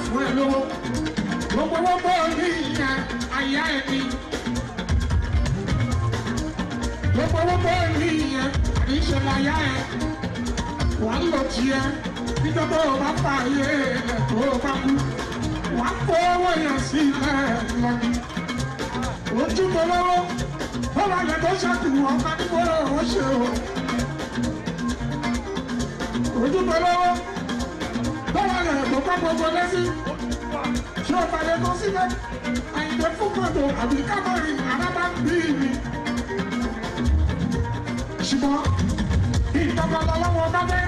fún ẹ lówó. Gbogbo owó bó rí ìyẹn àyà ẹ̀ ni. Gbogbo owó bó rí ìyẹn ìṣẹ̀lẹ̀ àyà ẹ̀. Wà á lọ tiẹ̀ nígbà tó o bá fà yé ẹ̀ tó o bá kú. Wà á kó owó yẹn sílẹ̀ lọ́ni. Ojú tó lọ́wọ́, ó wà lẹ́tọ́ ṣàkù ọ̀gá nígbà ó ṣe o. Ojú tó lọ́wọ́, ó wà lẹ́tọ́ ká gbogbo lẹ́sí. Ṣé o balẹ̀ tó síbẹ̀? Àyìnbó fún kòtò àbí kábọ̀rì arábá bí mi. Ṣùgbọ́n ìjọba lọ́wọ́ bá fẹ́.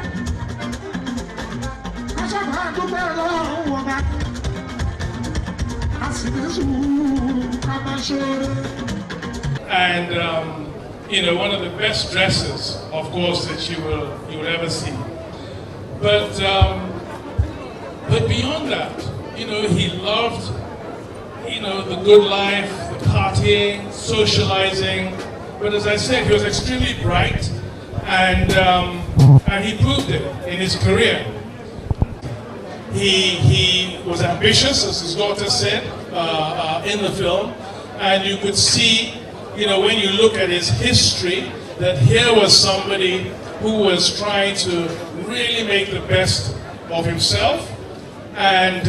Aṣọ́gbà àdúgbò lọ́wọ́ wọ̀ bá. And you know, one of the best dresses, of course, that you will ever see. But beyond that, you know, he loved, you know, the good life, the partying, socializing. But as I said, he was extremely bright, and he proved it in his career. He was ambitious, as his daughter said, in the film, and you could see, you know, when you look at his history, that here was somebody who was trying to really make the best of himself, and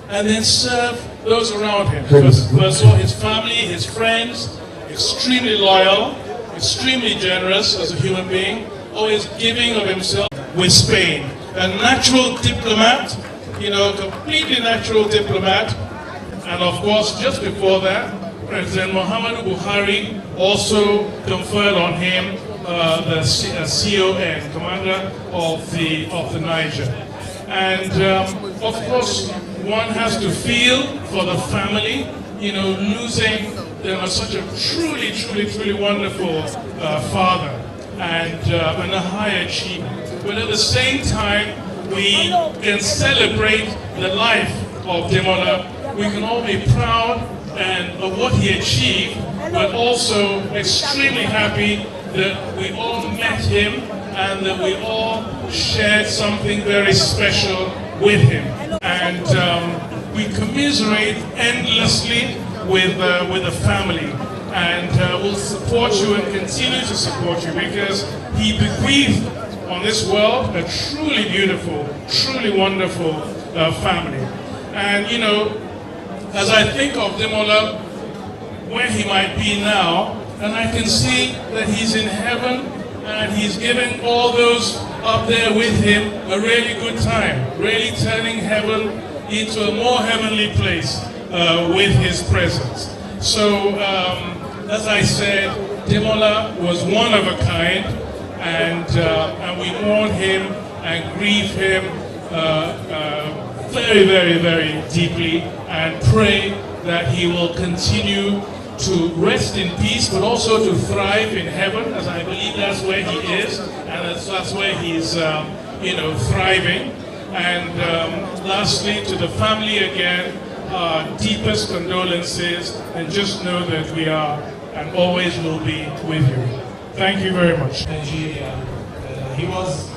then serve those around him. First of all, his family, his friends, extremely loyal, extremely generous as a human being, always giving of himself. With Spain, a natural diplomat, you know, completely natural diplomat. And of course, just before that, President Muhammadu Buhari also conferred on him the CON, Commander of the Niger. And of course, one has to feel for the family, you know, losing, you know, such a truly wonderful father and a high achiever. But at the same time, we can celebrate the life of Demola. We can all be proud of what he achieved, but also extremely happy that we all met him and that we all shared something very special with him. And we commiserate endlessly with the family. And we'll support you and continue to support you, because he bequeathed on this world a truly beautiful, truly wonderful family. And you know, as I think of Demola, where he might be now, and I can see that he's in heaven and he's giving all those up there with him a really good time, really turning heaven into a more heavenly place with his presence. So, as I said, Demola was one of a kind, and we mourn him and grieve him very deeply, and pray that he will continue to rest in peace, but also to thrive in heaven, as I believe that's where he is, and that's where he's you know, thriving. And lastly, to the family again, our deepest condolences, and just know that we are and always will be with you. Thank you very much. Nigeria, he was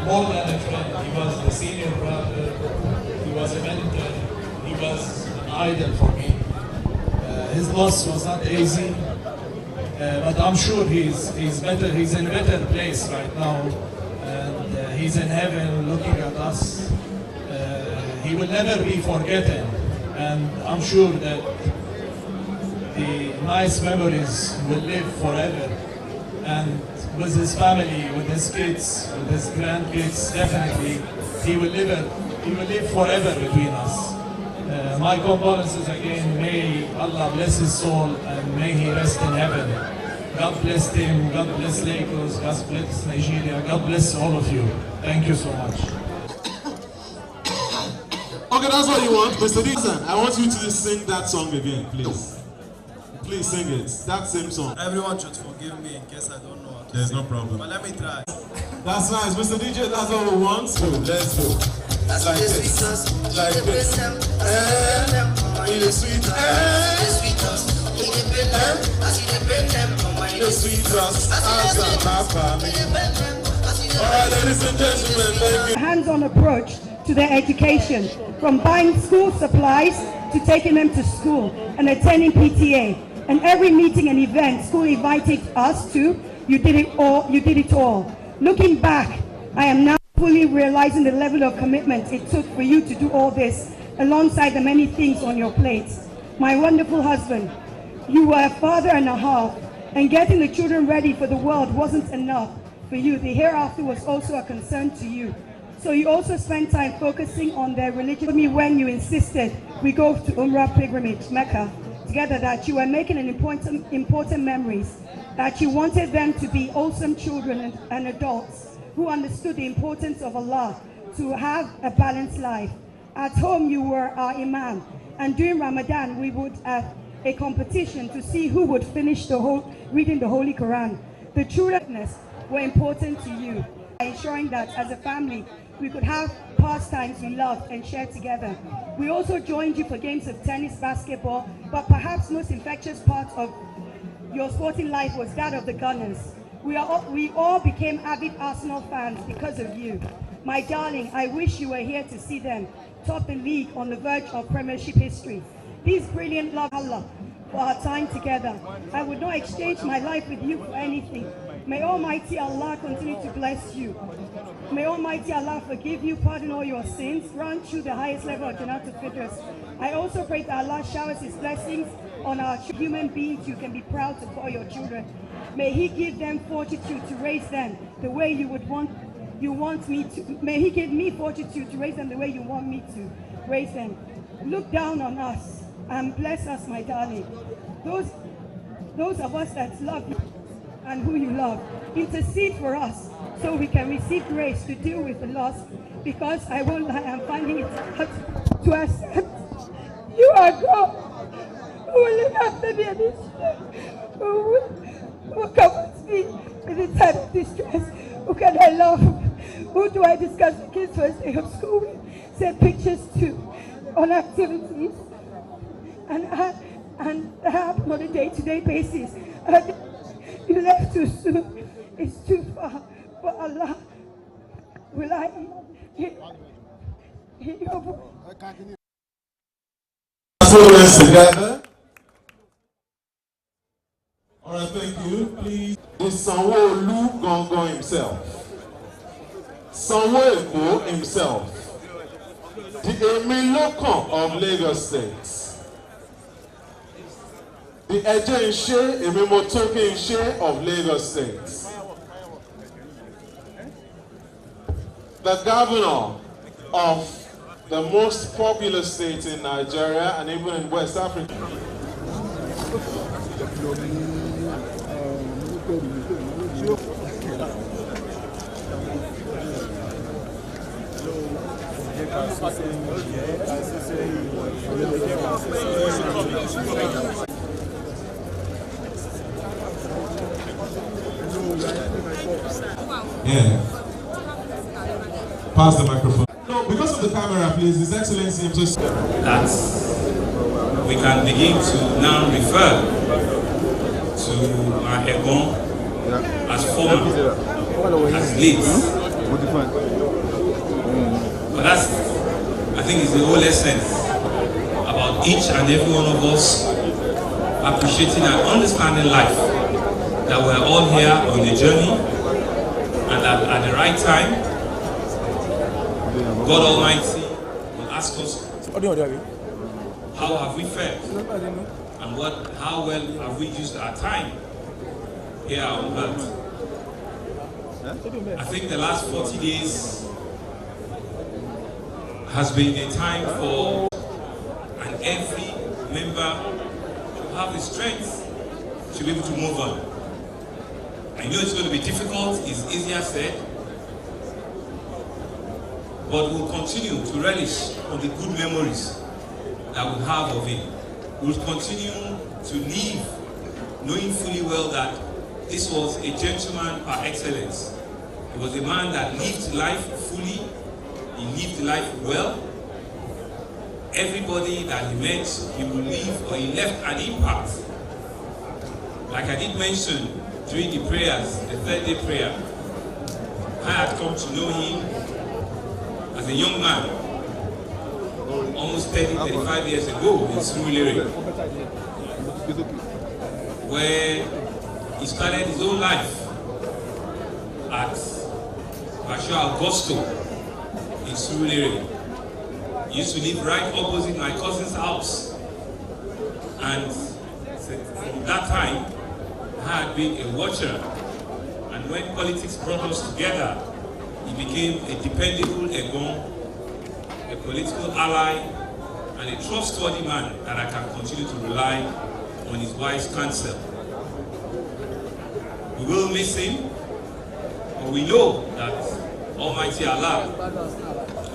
more than a friend. He was the senior brother. He was a mentor. He was an idol for me. His loss was not easy, but I'm sure he's better. He's in a better place right now, and he's in heaven looking at us. He will never be forgotten, and I'm sure that the nice memories will live forever. And with his family, with his kids, with his grandkids, definitely he will live forever between us. My condolences again. May Allah bless his soul and may he rest in heaven. God bless him. God bless Lagos. God bless Nigeria. God bless all of you. Thank you so much. Okay, that's what you want, Mr. Dixon. I want you to sing that song again, please. Please sing it. That same song. Everyone should forgive me in case I don't know how to There's sing. no problem. But let me try. That's nice, Mr. DJ. That's what we want. So let's go. Like this. Like this. The sweet. The sweet us. Alright, ladies and gentlemen, thank you. Hands-on approach to their education, from buying school supplies to taking them to school and attending PTA. And every meeting and event school invited us to, you did it all. Looking back, I am now fully realizing the level of commitment it took for you to do all this, alongside the many things on your plate. My wonderful husband, you were a father and a half, and getting the children ready for the world wasn't enough for you. The hereafter was also a concern to you. So you also spent time focusing on their religion. Me when you insisted we go to Umrah pilgrimage, Mecca, together, that you were making an important memories, that you wanted them to be awesome children and adults who understood the importance of Allah, to have a balanced life. At home, you were our imam, and during Ramadan, we would have a competition to see who would finish reading the Holy Quran. The children were important to you, ensuring that as a family, we could have pastimes we loved and shared together. We also joined you for games of tennis, basketball, but perhaps most infectious part of your sporting life was that of the Gunners. We all became avid Arsenal fans because of you. My darling, I wish you were here to see them top the league on the verge of Premiership history. These brilliant love Allah for our time together. I would not exchange my life with you for anything. May Almighty Allah continue to bless you. May Almighty Allah forgive you, pardon all your sins, grant you the highest level of Jannatul Firdaus. I also pray that Allah showers His blessings on our human beings you can be proud to call your children. May He give them fortitude to raise them the way you want me to. May He give me fortitude to raise them the way you want me to raise them. Look down on us and bless us, my darling. Those of us that love you and who you love, intercede for us so we can receive grace to deal with the loss, because I won't lie, I'm finding it hard to accept. You are God who will look after me and who will comfort me in the time of distress. Who can I love? Who do I discuss the kids' first day of school with? Send pictures to on activities and have on a day-to-day basis. You left too soon. It's too far. But Allah, will I hear your voice? Students together. All right, thank you. Please. Sanwo-Olu Gangan himself. Sanwo-Eko himself. The Emilokan of Lagos State. The Eje-Nse Emimotoke-Nse of Lagos State. The governor of the most populous state in Nigeria and even in West Africa. Yeah. Pass the microphone. No, because of the camera, please. His Excellency, I'm just... That we can begin to now refer to our Egon as former, as late. But that's, I think, is the whole essence about each and every one of us appreciating and understanding life. That we're all here on the journey, and that at the right time, God Almighty will ask us, how have we fared? And how well have we used our time here on earth? I think the last 40 days has been a time for every member to have the strength to be able to move on. I know it's going to be difficult, it's easier said, but we'll continue to relish on the good memories that we have of him. We'll continue to live knowing fully well that this was a gentleman par excellence. He was a man that lived life fully, he lived life well. Everybody that he met, he would leave, or he left an impact. Like I did mention during the prayers, the third day prayer, I had come to know him as a young man, almost 35 years ago in Surulere, where he started his own life at Basho Augusto in Surulere. He used to live right opposite my cousin's house. And from that time, I had been a watcher. And when politics brought us together, he became a dependable Egon, a political ally, and a trustworthy man that I can continue to rely on his wise counsel. We will miss him, but we know that Almighty Allah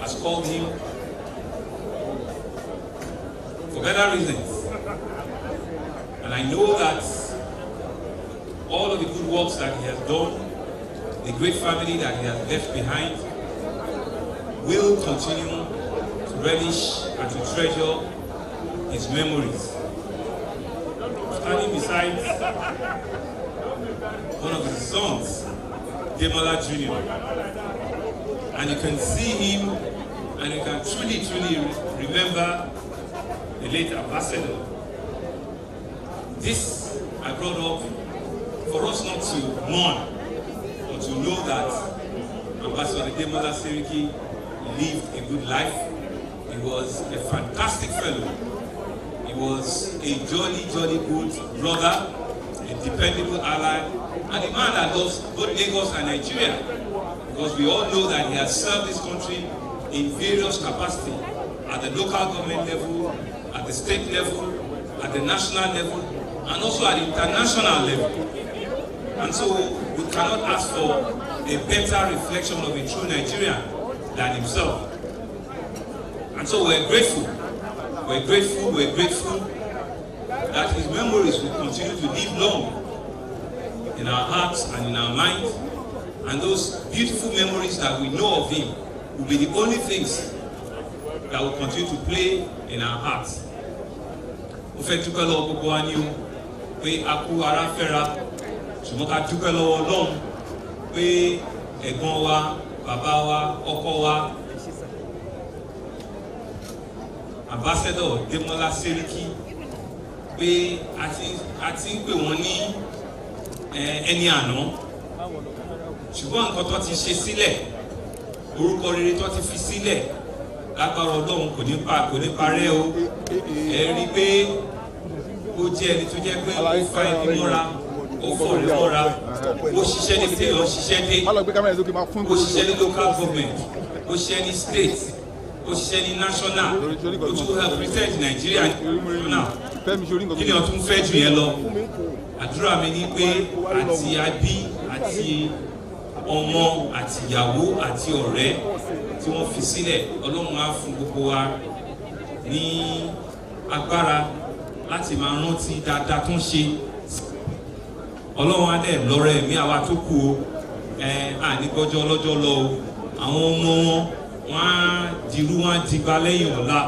has called him for better reasons. And I know that all of the good works that he has done, the great family that he has left behind, will continue to relish and to treasure his memories. Standing beside one of his sons, Demola Jr. And you can see him and you can truly remember the late ambassador. This I brought up for us not to mourn, but to know that Ambassador Demola Seriki lived a good life. He was a fantastic fellow. He was a jolly good brother, a dependable ally, and a man that loves both Lagos and Nigeria, because we all know that he has served this country in various capacities, at the local government level, at the state level, at the national level, and also at the international level. And so we cannot ask for a better reflection of a true Nigerian than himself. And so we're grateful that his memories will continue to live long in our hearts and in our minds. And those beautiful memories that we know of him will be the only things that will continue to play in our hearts. Mo fẹ́ dúpẹ́ lọ́wọ́ gbogbo wa ní o pé a kú ara fẹ́ra, ṣùgbọ́n ká dúpẹ́ lọ́wọ́ Ọlọ́run pé ẹ̀gbọ́n wa, bàbá wa, ọkọ wa, Ambassador Demola Seriki, pé a ti ń pè wọ́n ní ẹni àná, ṣùgbọ́n nǹkan tó ti ṣe sílẹ̀, orúkọ rere tó ti fi sílẹ̀, lágbára Ọlọ́run kò ní parẹ́ o. Ẹ rí pé ó jẹ́ ẹni tó jẹ́ pé ó fa ẹbí mọ́ra, ó fọ̀rẹ́ mọ́ra, ó ṣiṣẹ́ ní tí ó ṣiṣẹ́ dé, ó ṣiṣẹ́ ní local government, ó ṣiṣẹ́ ní state, ó ṣiṣẹ́ ní national, ó tún represent Nigeria now. Kí ni ọtún fẹ́ jù yẹn lọ? Àdúrà mi ni pé àti abí àti ọmọ àti ìyàwó àti ọ̀rẹ́ tí wọ́n fi sílẹ̀, Ọlọ́run á fún gbogbo wa ní agbára láti máa rántí dáadáa tó ń ṣe. Ọlọ́run á dẹ̀ lọ́rẹ́ ẹ̀mí àwa tó kù o, ànígbọ́jọ́ ọlọ́jọ́ lọ o. Àwọn ọmọ wọn á dirú, wọn á digba lẹ́yìn ọ̀la,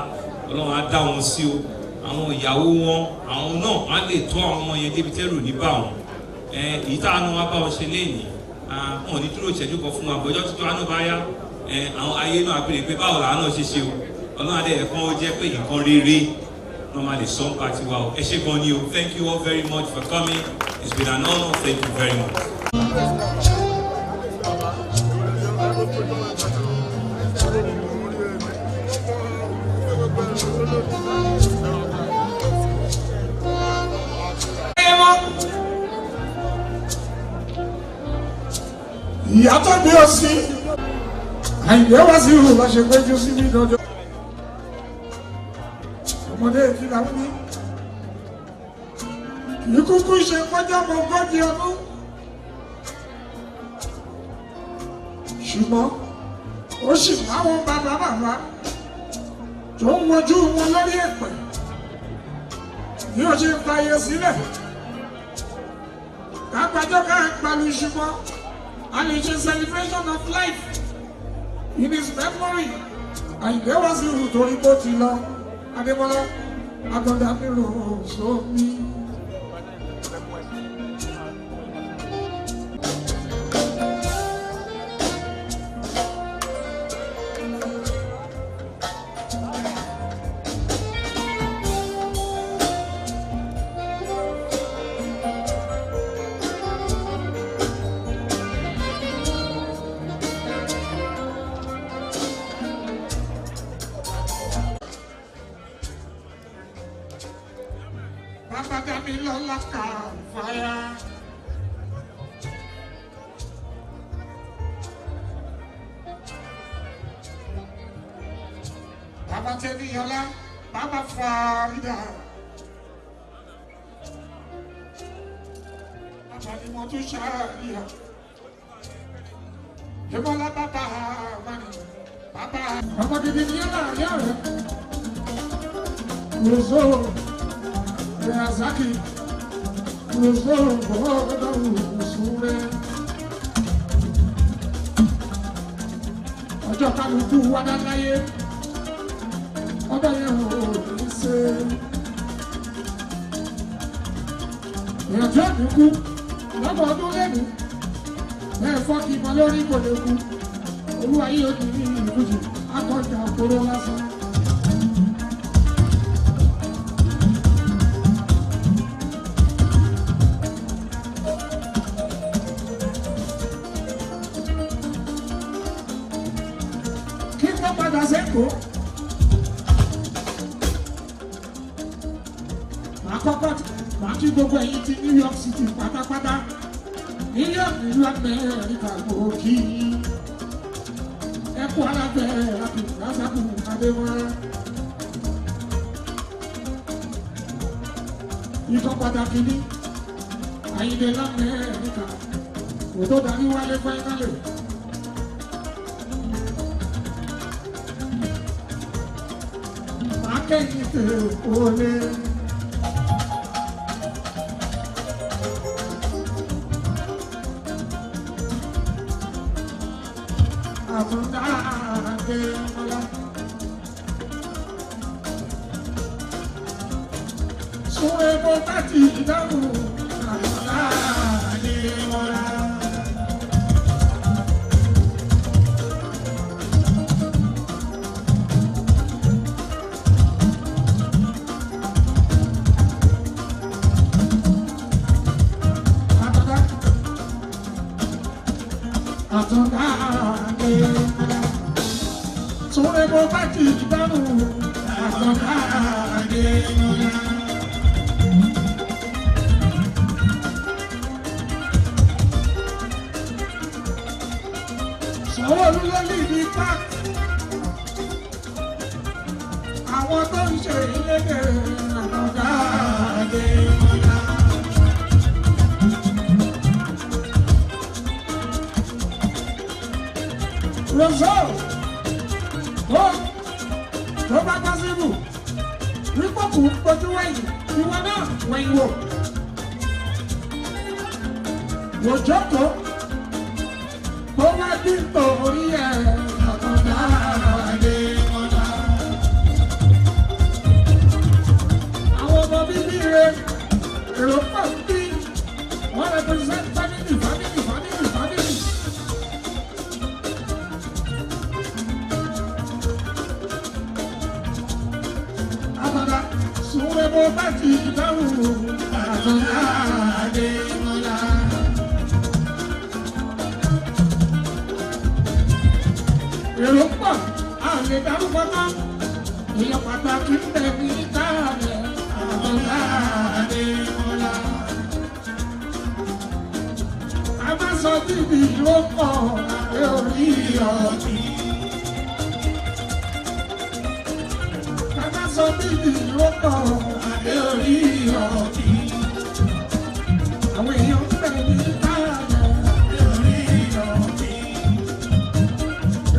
Ọlọ́run á dá wọn sí o. Àwọn ìyàwó wọn, àwọn náà á lè tó àwọn ọmọ yẹn débi tẹ́rù ní bá wọn. Èyí tá a náà wá bá wọn ṣe léyìí, wọn ò ní dúró ìṣẹ́jú kan fún wa, bọ́jọ́ tuntun àánú bá yá, àwọn ayé náà béèrè pé báwo làá náà ṣe ṣe o. Ọlọ́run adé ẹ̀kan ó jẹ́ pé nǹkan rere náà máa lè sọ nípa tiwa o. Ẹ ṣé gan ni o. Thank you all very much for coming. It's been an honor. Thank you very much. Ìyá tó gbé ọ sí Àyìndé wá sí ìhù lọ ṣe péjú sí ní lọ́jọ́ ọmọdé ìfìlà ń ní kìí kúkú ṣe kọjá mọ ogójì ọdún, ṣùgbọ́n ó sì láwọn bàbá tó ń wojú wọn lórí ẹ̀pẹ̀ bí ó ṣe ń fàyè sílẹ̀ kápájọ́ ká palu, ṣùgbọ́n and it's a celebration of life in his memory. And there was you to report in law. Ademola, Agodamiro, so me. Bàbá Dámilọ́lá Kàfáyà. Bàbá Tẹ́níyọlá, Bàbá Fàrídà. Bàbá ni mo tún ṣàríyá. Ìmọ̀lá bàbá Mani, bàbá. Ọmọ gidi ni yálà yá rẹ̀. Roso, Razaki, Roso, Bọ́ọ̀dọ̀ Òṣùrẹ́. Ọjọ́ kálukú wá dá láyé. Ọba yẹn ò ní ṣe. Ìrìnàjò àdínkù lọ́gbọ̀n ọdún lẹ́nu. Bẹ́ẹ̀ fọ́ kí mọ lórí kò lè kú. Olúwa yìí ó ti ní ìlújì, akọ̀jà òkúrò lásán. Kí n tó padà sẹ́kọ̀ọ́. Àkọ́kọ́ máa kí gbogbo ẹ̀yin ti New York City pátápátá. New York ìlú Amẹ́ríkà kò kí. Ẹkú alábẹ́ lásàkù Adéwọ́lá. Ikọ̀ pàtàkì ní Àyìndé l'Amẹ́ríkà. Kò tó darí wálé fáínálì. Máa kẹ́yìn tèrè kólé. Àwọn tó ń ṣe ìlédè àtọ̀dá Adémọ́lá. Roso, tó bá pásíbù, rípọ̀kù ojú wẹ̀yìn, ìwọ náà wẹ̀yìn wò. Òjòkó, tó wá dín torí ẹ̀ àtọ̀dá Adémọ́lá. Ọmọ bíbí rẹ̀ èrò pọ̀ bí wọ́n represent family. Àbàdà súnwé bó bá ti dáhùn àtọ̀dá Adémọ́lá. Èrò pọ̀ àwọn lè dárúkọ tán, èèyàn pàtàkì ń bẹ̀ ní káàlẹ̀. Adémọ́lá. A máa sọ bíbí ló kọ̀ lábẹ́ orí ọ̀tí. A máa sọ bíbí ló kọ̀ lábẹ́ orí ọ̀tí. Àwọn èèyàn ń bẹ̀ ní káàlẹ̀ lábẹ́ orí ọ̀tí.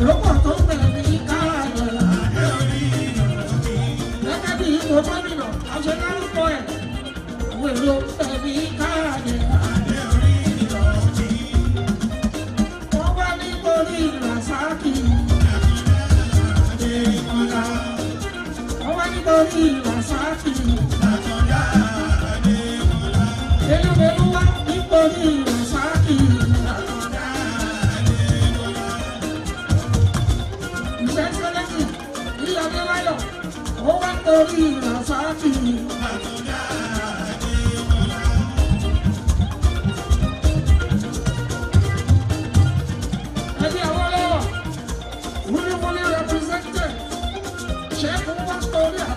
Ìrókò tó ń bẹ̀ ní káàlẹ̀ lábẹ́ orí ọ̀tí. Gẹ́gẹ́ bí ipò gómìnà, àṣẹ lárúkọ ẹ̀. Àwọn èrò tẹ̀lé káàdì àdé orí ìrọ̀jì. Wọ́n wá nítorí Rasaki Adémọ́lá. Wọ́n wá nítorí Rasaki Adémọ́lá. Elúbelú wá nítorí Rasaki Adémọ́lá. Ìṣẹ́sẹ́lẹ́sì ní Adéwáyọ̀. Ó wá nítorí Rasaki Adémọ́lá. Check what's going on,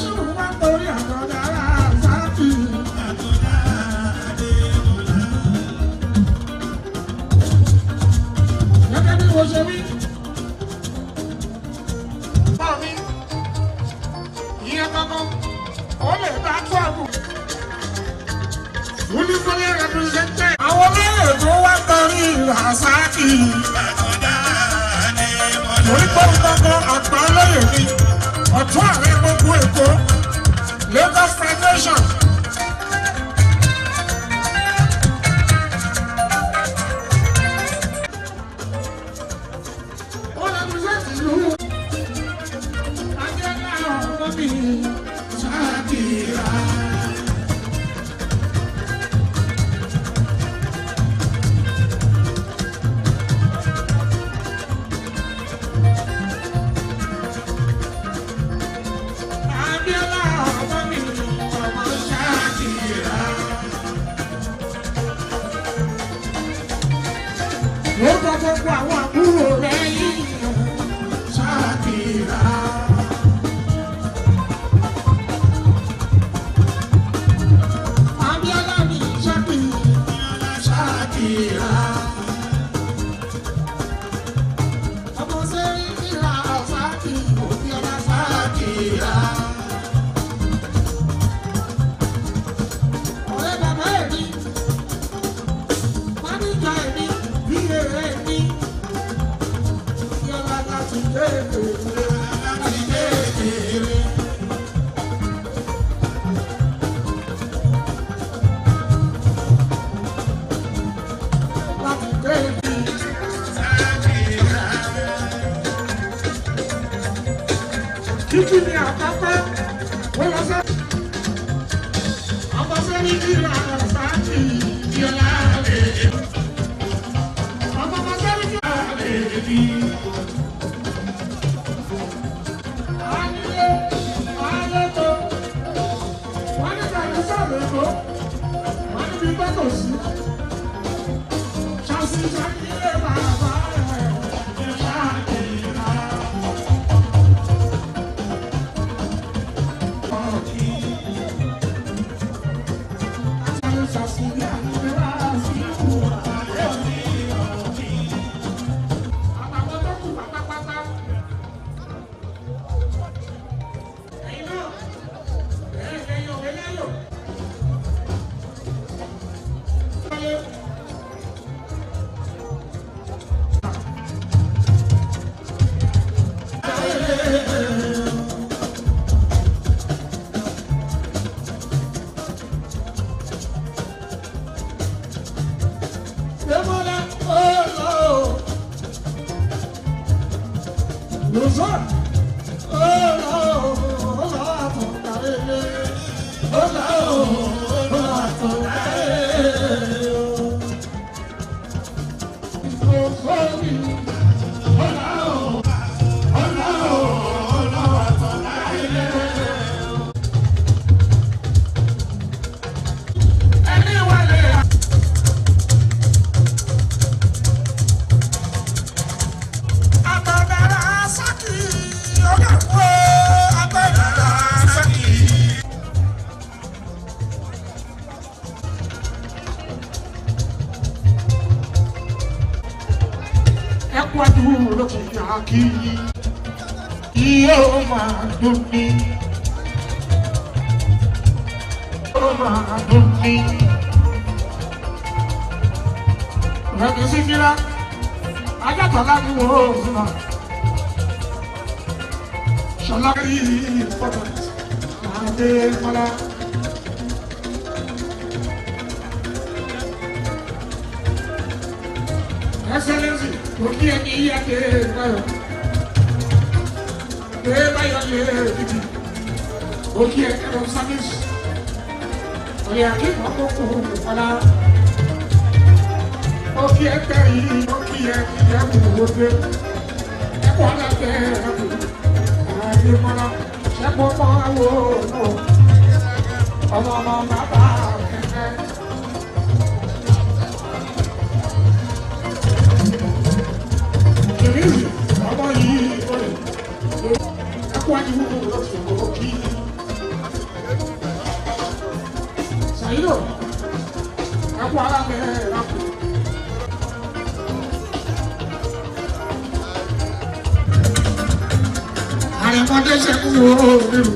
ṣùgbọ́n wá torí àtọ̀dára sáàkì. Gẹ́gẹ́ bí mo ṣe wí. Báwo ni ìyẹn kankan ó lè bá tọ́ọ̀bù. Fully represented. Àwọn olóyè tó wá torí Rasaki. Torí pé gbogbo àgbà olóyè ni ọ̀tún ààrẹ gbogbo Èkó Lagos Federation. Ó represent ìlú Adéọlá ọ̀gbọ́n mi Ṣakira. Ó gbọ́ gbogbo àwọn àbúrò rẹ̀ yìí Ṣakira. Abíọ́lá mi Ṣakira. Ọmọ sẹ́yìn kíra Ṣakí, Abíọ́lá Ṣakira. Ọ̀rẹ́ bàbá ẹ̀mí, máníjà ẹ̀mí. Títí ni àkọ́kọ́ wọ́n lọ sẹ́. Ọmọ sẹ́ni kí ra Sáàkì Bíọ́lá rẹ̀. Ọmọ sẹ́ni kí ra rẹ̀. Ẹ̀kúadúró ló ti yà kí yóò máa dùn ní. Yóò máa dùn ní. Rẹ̀mí Síkírá, Ajátọ́lá ni wọ́n ó fún wa. Ṣọlá rí important, Adémọ́lá. Excellency, òkè ẹni yíyáde báyọ̀. Báyọ̀ lè dìbì. Òkè ẹ̀rọ sábẹ́sì. Ọ̀yà akẹ́kọ̀ọ́ kókó ọ̀la. Òkè ẹ̀kẹ́ yìí, òkè ẹ̀kú òde. Ẹ̀kọ́ alábẹ́ ẹ̀kú. Adémọ́lá, ṣẹ́kọ̀ mọ́ àwọ̀ ọmọ bàbá ẹ̀kẹ́. Ọmọ yìí ẹ̀kọ́ àdìmú lọ́sọ̀rọ̀ kí Ṣàyídò, ẹ kú ara bẹ̀rẹ̀ lápò. Àrẹ̀mọdé ṣẹ́kù wo nínú.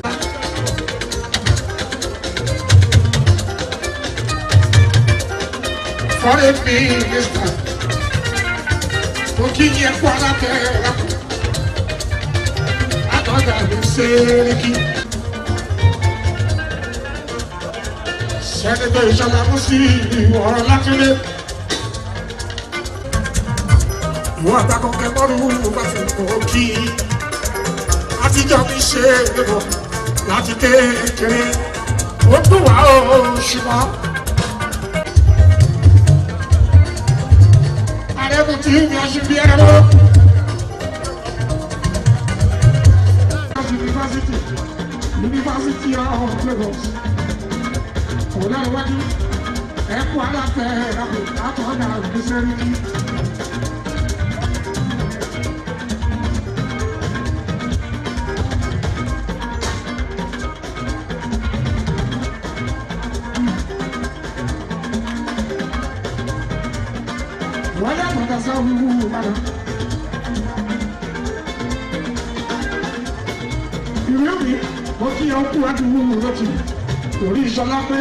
Foreign minister, mo kí yẹn kú ara bẹ̀rẹ̀ lápò. Àtọ́jà ló ṣe é kí. Sẹ́dẹ̀dẹ̀ ìṣọ̀lá mú sí ìwọ̀n látúndé. Ìwọ̀n àtàkùnkẹ́ mọ́rù bá ti kọ́ kí. Àtijọ́ mi ṣe débọ̀ láti kékeré. Ó dùn wá o ṣùgbọ́n. Àrẹ́kùn tí mi ò ṣe bí ẹ̀rọ. University of Lagos. Ọ̀dà iwájú ẹ̀kú aláfẹ́ ẹ̀dàpọ̀ látọ̀ọ́dà ìgbésẹ̀rí. Wọ́n yà mọ̀tà sáwọ́ wúwú padà. Ìwé mi, mo kí ọkú àdúgbò lọ́tì torí ìṣọlá pé.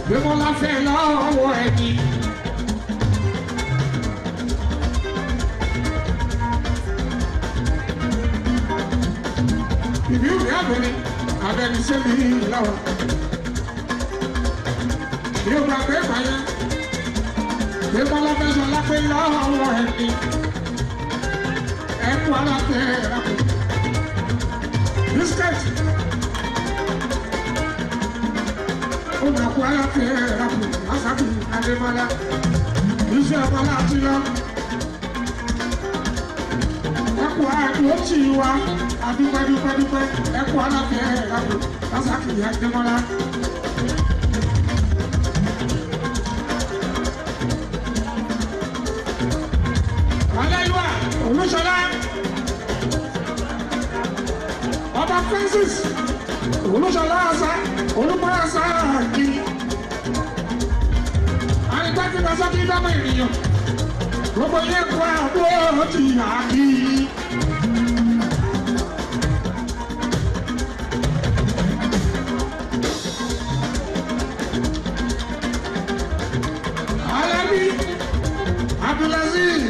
Bí wọ́n la fẹ́ lọ́wọ́ ẹni. Ìbí òní abẹni sẹ́mi láwa. Bí o gbà pé báyẹn, bí wọ́n la fẹ́ sọlá pé lọ́wọ́ ẹni. Ẹ̀kú aláfẹ́ ẹ̀rọ. Bisikẹ́tì. Una kuala fera, asabi ademala, iṣẹ́ ọmọlá ti lọ. Ẹ̀kú àdúrótì wa, adúpẹ́dúpẹ́dúpẹ́, ẹ̀kú aláfẹ́ra, asabi ademala. Aláìwá, Olúṣọlá, Ọba Francis, Olúṣọlá àṣà. Olùmọ̀ràn sáà kí àrígbájú lọ sọ́kí lọ́mọ ènìyàn gbogbo yẹn kó àbúrò ti yà kí. Alábí Abdulaziz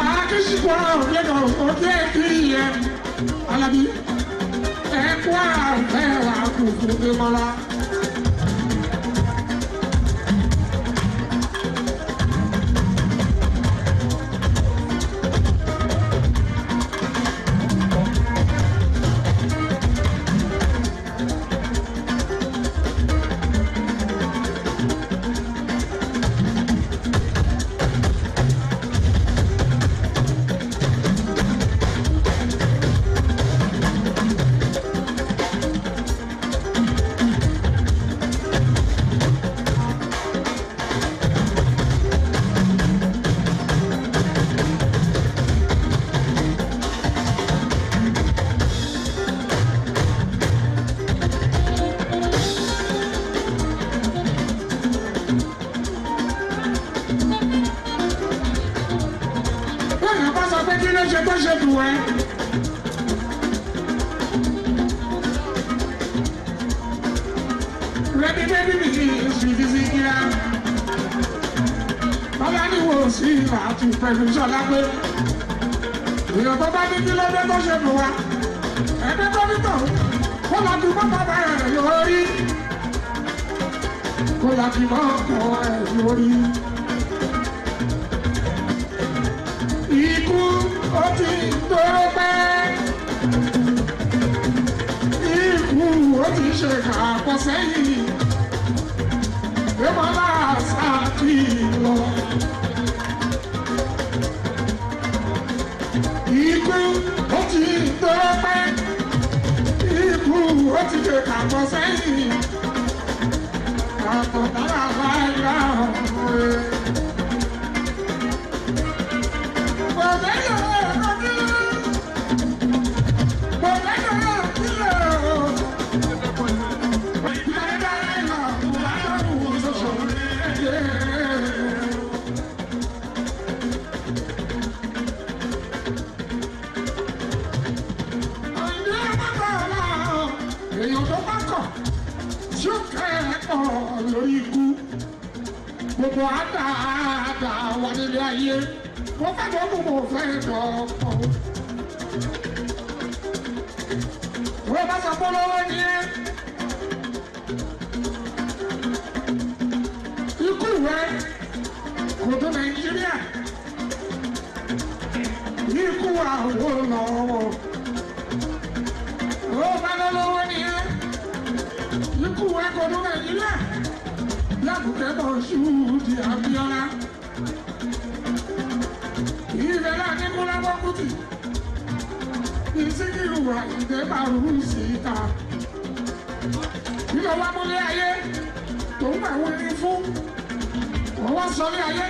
akíṣùkọ́ ọ̀gbẹ́dọ̀ òkè kí yẹn Alábí ẹ̀kọ́ àfẹ́ àkùkù ìmọ̀lá. Tó ṣe dùn ẹ́. Rẹ́bí bébí mi kì í sùn sí kíá. Bọ́lá ní wo sí ìlà àti pẹ̀lú ìṣọ̀lá pé èèyàn tó bá ní kí ló dé tó ṣe dùn wá. Ẹgbẹ́ tó ní tọ̀ kó lọ bí mọ́ bàbá rẹ̀ lórí. Kó lọ bí mọ́ ọkọ rẹ̀ lórí. Ikú ó ti dóró pẹ́. Ikú ó ti ṣe kàkọ́ sẹ́yìn. Èmọ́lá sáàkì lọ. Ikú ó ti dóró pẹ́. Ikú ó ti ṣe kàkọ́ sẹ́yìn. Kàkọ́ dára láyà ọ̀rẹ́. Bọ̀dẹ́yọ̀ ọ̀dọ́. Bọ̀dẹ́yọ̀ kẹ́kọ̀ọ́ lórí ikú gbogbo àdáadáa wà nílé ayé mo fẹ́ dọ́kùn mo fẹ́ dọ́kọ̀ wọ́n bá sọ pọ́lọ́wọ́ ni ẹ́ ikú rẹ̀ kò tó Nàìjíríà ikú àwọn lọ́wọ́ wọ́n bá lọ́wọ́ ni ẹ́ ikú rẹ̀ kò tó Nàìjíríà lábùkẹ́ bọ̀ ṣúùdì Abíọ́lá ìrẹ̀lẹ̀ Aníkúlápó Kútì ìsíkìrù Àyìndé Bàrú síta nílò wá múlé ayé tó ń bá wọlé fún wọ́n wá sọ ní ayé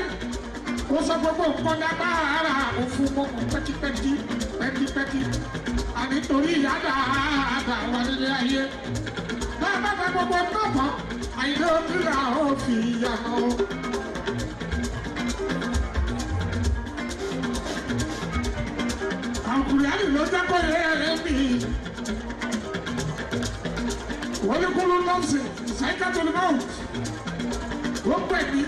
ó sọ gbogbo nǹkan dábàárà òfin mọ́kàn pẹ́kípẹ́kí ànítorí ìyá dáadáa wà nílé ayé bá gbogbo nǹkan Àyìndé òkìlà ó fi yàgò. Àkùrẹ́lì ló jẹ́ kó yẹ ẹ̀mí. Wọ́n ní kúrú nọ́ọ̀sì ṣáìkà tó ní báwò. Wọ́n pè mí.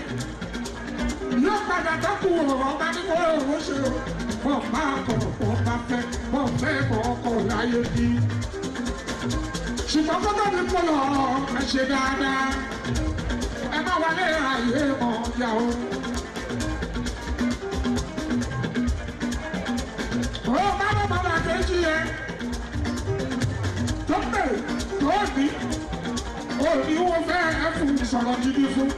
Yóò padà dákú ọba ní kó owó ṣe o. Wọ́n bá kọ̀ wọ́n bá fẹ́ wọ́n fẹ́ kọ̀ ọkọ̀ láyé bí. Ṣùgbọ́n kọ́kọ́ mi kọ́ lọ ẹ ṣe dáadáa. Ẹ má wálé ayé mọ̀ yà o. Ó bá bọ̀ bàbá kejì yẹn. Tó pè tó ní. Ó ní wọ́n fẹ́ ẹ fún ìsọ̀rọ̀ gidi fún.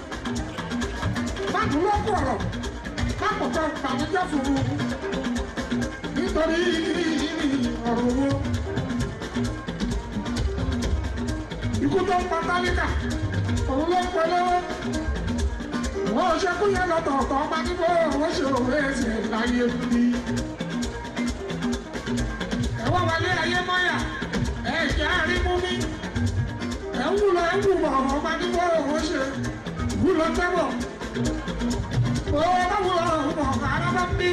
Má dúró pọ̀rọ̀. Má pọ̀ kọ́ bàmíjẹ́ fún un. Nítorí ọ̀rọ̀ wo. Ikú tó ń pa tálíkà, òun ló ń pẹ lọ́wọ́. Wọ́n ṣe kú yẹn lọ́tọ̀ọ̀tọ̀ ọba níbo wọ́n ṣe òwe ẹsẹ̀ láyé bí. Ẹ̀wọ́n wálé ayé mọ́yà, ẹ̀jẹ̀ àrímú mi. Ẹ̀ ń wúlọ ọba níbo wọ́n ṣe wúlọ tẹ́bọ̀. Owó bá wúlọ ọ̀gá arábá bí.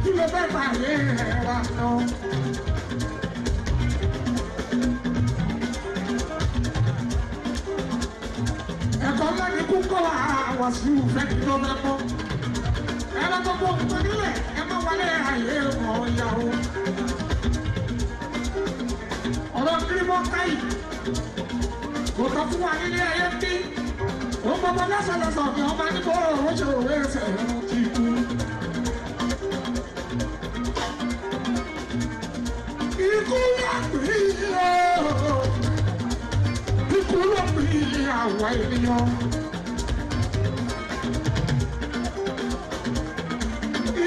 Kí ló fẹ́ pàdé ẹ̀rọ àná? Ẹ̀kọ́ ńlá ni kúkọ́ àwọn sí ìfẹ́ kí ló fẹ́ kọ́. Ẹ lọ gbogbo nǹkan nílẹ̀ ẹ má wálé ayé wọn ìyàwó. Ọ̀rọ̀ kírímọ́ káyì kò tọ́ fún wa nílé ayé bí. Òun gbogbo lọ́sọ̀lọ́sọ̀ ni ọba níbo òun ṣe òwe ẹsẹ̀ ẹ̀rọ ti kú. Ikú yà pé yóò. Ikú ló pè àwa ènìyàn.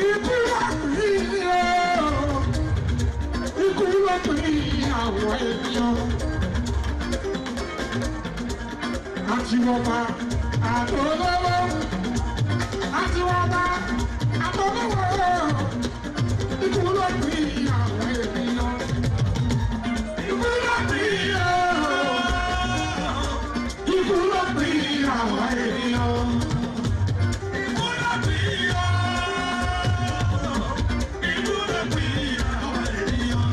Ikú ló pè ikú ló pè àwa ènìyàn. Àtiwọ́ba àtọ́lọ́wọ́ àtiwọ́ba àtọ́lọ́wọ́ ikú ló pè àwa ènìyàn. Ikú ló pè ikú ló pè àwa ènìyàn. Ikú ló pè ikú ló pè àwa ènìyàn.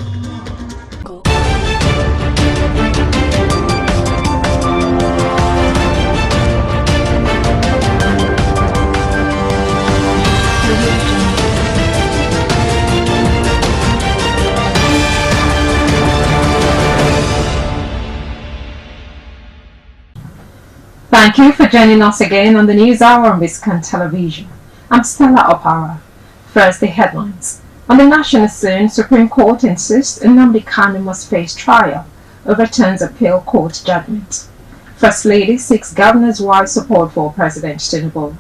Thank you for joining us again on the News Hour on Biscon Television. I'm Stella Opara. First, the headlines. On the national scene, Supreme Court insists Nnamdi Kanu must face trial, overturns appeal court judgment. First Lady seeks governor's wide support for President Tinubu.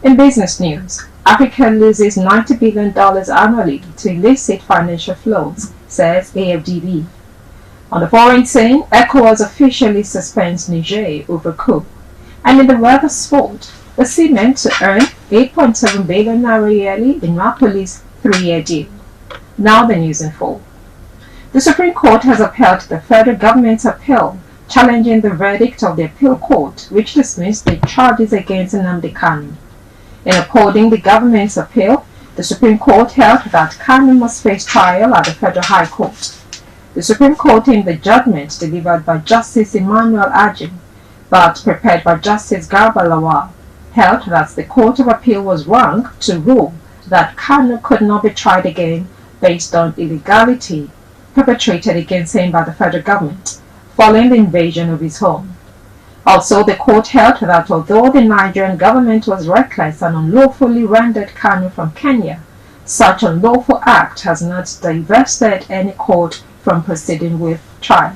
In business news, Africa loses $90 billion annually to illicit financial flows, says AFDB. On the foreign scene, ECOWAS officially suspends Niger over coup. And in the world of sport, the cement to earn $8.7 billion yearly in Napoli's 3-year deal. Now the news in full. The Supreme Court has upheld the federal government's appeal, challenging the verdict of the appeal court, which dismissed the charges against Nnamdi Kanu. In upholding the government's appeal, the Supreme Court held that Kanu must face trial at the Federal High Court. the Supreme Court in the judgment delivered by Justice Emmanuel Ajin, but prepared by Justice Garba Lawal, held that the Court of Appeal was wrong to rule that Kanu could not be tried again based on illegality perpetrated against him by the federal government following the invasion of his home. Also, the court held that although the Nigerian government was reckless and unlawfully rendered Kanu from Kenya, such unlawful act has not divested any court from proceeding with trial.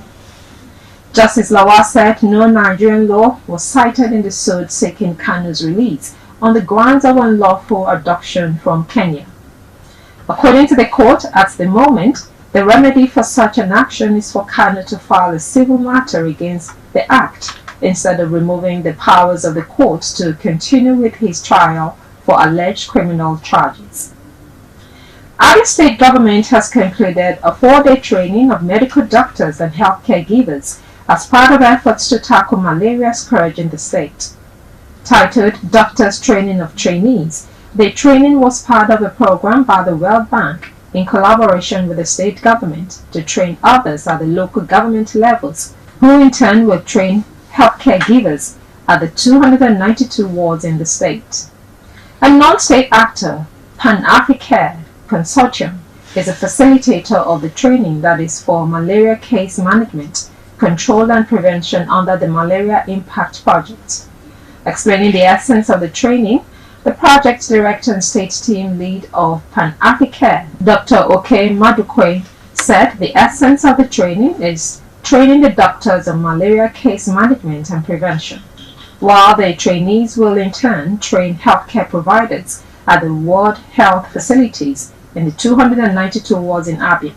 Justice Lawal said no Nigerian law was cited in the suit seeking Kanu's release on the grounds of unlawful abduction from Kenya. According to the court, at the moment, the remedy for such an action is for Kanu to file a civil matter against the act instead of removing the powers of the court to continue with his trial for alleged criminal charges. Abia State government has concluded a 4-day training of medical doctors and healthcare givers as part of efforts to tackle malaria scourge in the state. Titled Doctors Training of Trainees, the training was part of a program by the World Bank in collaboration with the state government to train others at the local government levels, who in turn will train healthcare givers at the 292 wards in the state. A non-state actor, Pan-Africa Consortium, is a facilitator of the training that is for malaria case management, control and prevention under the Malaria Impact Project. Explaining the essence of the training, the project director and state team lead of Pan-Africa, Dr. Oke Madukwe, said the essence of the training is training the doctors on malaria case management and prevention, while the trainees will in turn train healthcare providers at the ward health facilities in the 292 wards in Abia.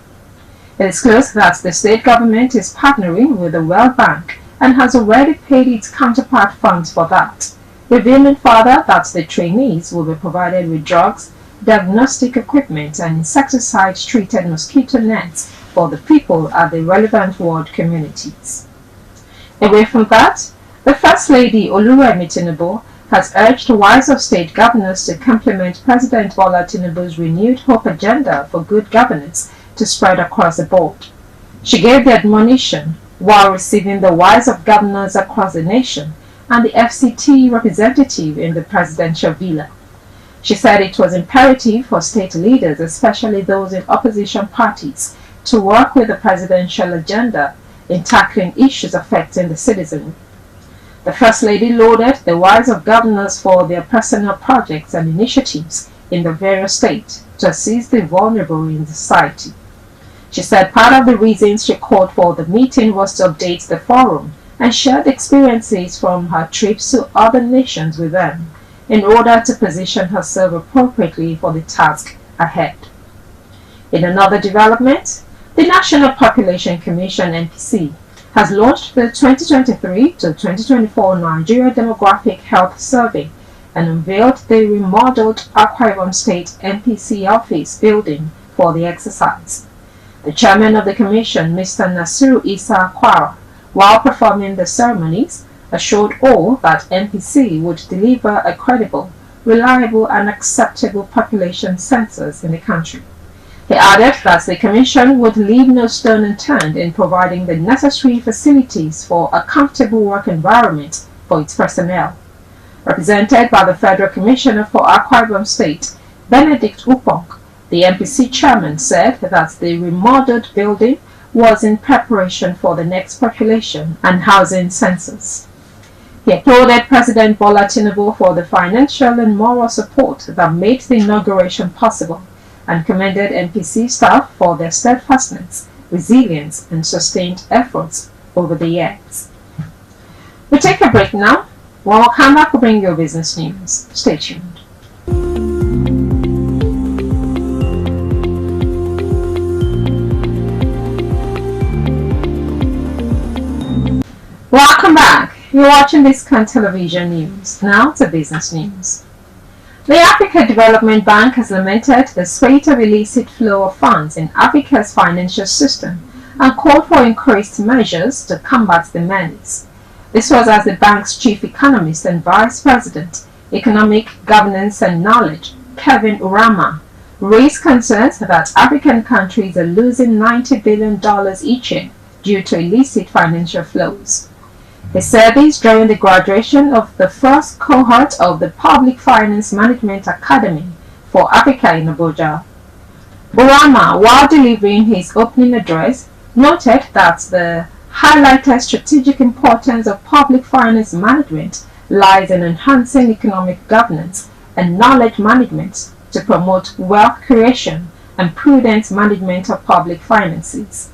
It is clear that the state government is partnering with the World Bank and has already paid its counterpart funds for that, revealing further that the trainees will be provided with drugs, diagnostic equipment and insecticide-treated mosquito nets for the people at the relevant ward communities. Away from that, the First Lady Oluwemi Tinubu has urged wise of state governors to complement President Bola Tinubu's renewed hope agenda for good governance to spread across the board. She gave the admonition while receiving the wise of governors across the nation and the FCT representative in the presidential villa. She said it was imperative for state leaders, especially those in opposition parties, to work with the presidential agenda in tackling issues affecting the citizenry. The First Lady lauded the wise of governors for their personal projects and initiatives in the various states to assist the vulnerable in society. She said part of the reasons she called for the meeting was to update the forum and share the experiences from her trips to other nations with them in order to position herself appropriately for the task ahead. In another development, the National Population Commission (NPC) has launched the 2023 to 2024 Nigeria Demographic Health Survey and unveiled the remodeled Akwa Ibom State NPC office building for the exercise. The chairman of the commission, Mr. Nasiru Isa Kwara, while performing the ceremonies, assured all that NPC would deliver a credible, reliable and acceptable population census in the country. He added that the Commission would leave no stone unturned in providing the necessary facilities for a comfortable work environment for its personnel. Represented by the Federal Commissioner for Akwa Ibom State, Benedict Upong, the NPC chairman said that the remodeled building was in preparation for the next population and housing census. He applauded President Bola Tinubu for the financial and moral support that made the inauguration possible, and commended NPC staff for their steadfastness, resilience, and sustained efforts over the years. We take a break now. When we'll come back, we'll bring you business news. Stay tuned. Welcome back. You're watching Biscon Television News. Now to business news. The Africa Development Bank has lamented the spate of illicit flow of funds in Africa's financial system and called for increased measures to combat the menace. This was as the bank's chief economist and vice president, economic governance and knowledge, Kevin Urama, raised concerns that African countries are losing $90 billion each year due to illicit financial flows. He said this during the graduation of the first cohort of the Public Finance Management Academy for Africa in Abuja. Burama, while delivering his opening address, noted that the highlighted strategic importance of public finance management lies in enhancing economic governance and knowledge management to promote wealth creation and prudent management of public finances.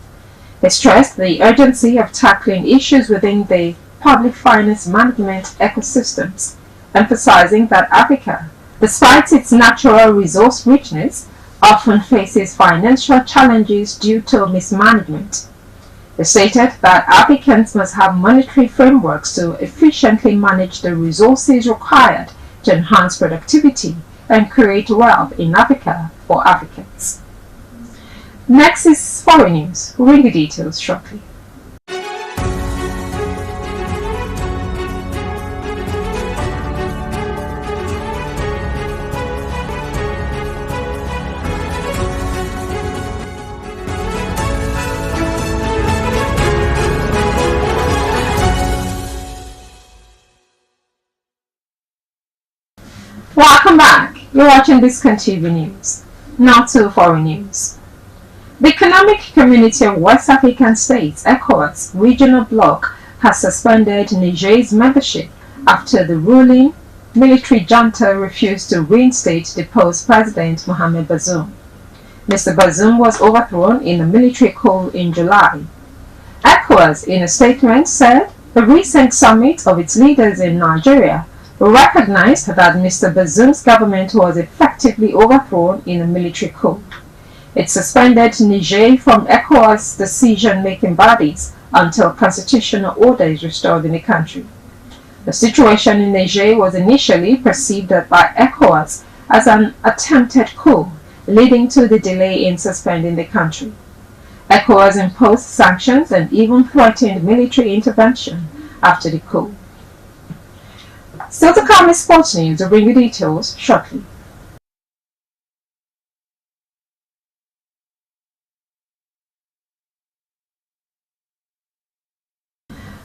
He stressed the urgency of tackling issues within the public finance management ecosystems, emphasizing that Africa, despite its natural resource richness, often faces financial challenges due to mismanagement. He stated that Africans must have monetary frameworks to efficiently manage the resources required to enhance productivity and create wealth in Africa for Africans. Next is foreign news. We'll bring the details shortly. Welcome back. You're watching Biscon TV News. Now to foreign news. The Economic Community of West African States, ECOWAS, regional bloc has suspended Niger's membership after the ruling military junta refused to reinstate deposed President Mohamed Bazoum. Mr. Bazoum was overthrown in a military coup in July. ECOWAS, in a statement, said the recent summit of its leaders in Nigeria recognized that Mr. Bazoum's government was effectively overthrown in a military coup. It suspended Niger from ECOWAS decision-making bodies until constitutional order is restored in the country. The situation in Niger was initially perceived by ECOWAS as an attempted coup, leading to the delay in suspending the country. ECOWAS imposed sanctions and even threatened military intervention after the coup. Still to come is sports news. We'll bring you details shortly.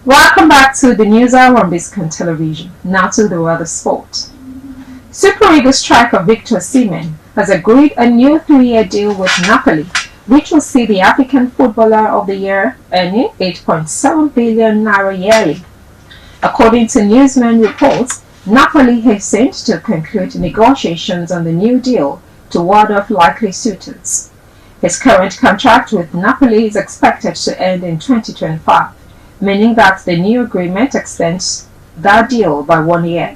Welcome back to the News Hour on Biscon Television. Now to the world of sport. Super Eagles striker Victor Osimhen has agreed a new 3-year deal with Napoli, which will see the African Footballer of the Year earning 8.7 billion naira yearly. According to Newsman reports, Napoli hastened to conclude negotiations on the new deal to ward off likely suitors. His current contract with Napoli is expected to end in 2025, meaning that the new agreement extends that deal by 1 year.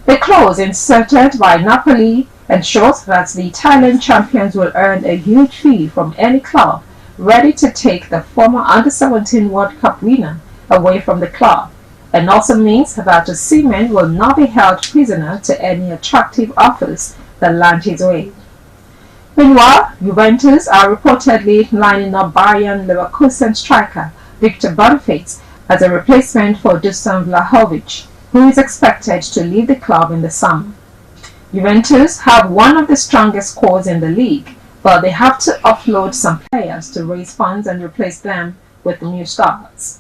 The clause inserted by Napoli ensures that the Italian champions will earn a huge fee from any club ready to take the former Under-17 World Cup winner away from the club, and also means that Osimhen will not be held prisoner to any attractive offers that land his way. Meanwhile, Juventus are reportedly lining up Bayern Leverkusen striker Victor Boniface as a replacement for Dusan Vlahovic, who is expected to leave the club in the summer. Juventus have one of the strongest squads in the league, but they have to offload some players to raise funds and replace them with new stars.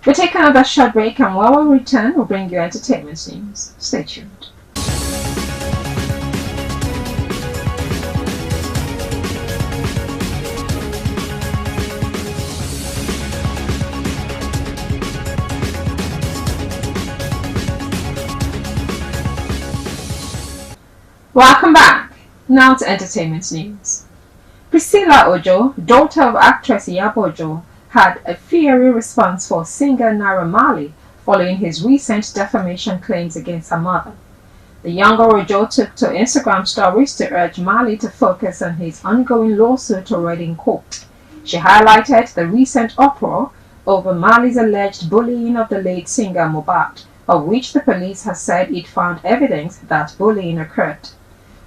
We'll take another short break, and when we return, we'll bring you entertainment news. Stay tuned. Welcome back. Now to entertainment news. Priscilla Ojo, daughter of actress Iyabo Ojo, had a fiery response for singer Naira Marley following his recent defamation claims against her mother. The younger Ojo took to Instagram stories to urge Marley to focus on his ongoing lawsuit already in court. She highlighted the recent uproar over Marley's alleged bullying of the late singer Mohbad, of which the police has said it found evidence that bullying occurred.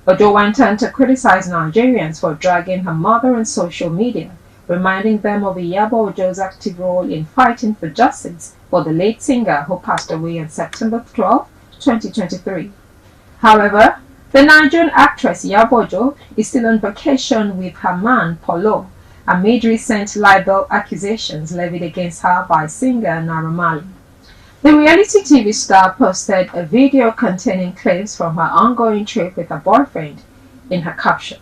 Ojo went on to criticize Nigerians for dragging her mother on social media, reminding them of Iyabo Ojo's active role in fighting for justice for the late singer who passed away on September 12, 2023. However, The Nigerian actress Yabojo is still on vacation with her man Polo amid recent libel accusations levied against her by singer Naira Marley. The reality TV star posted a video containing clips from her ongoing trip with her boyfriend in her caption.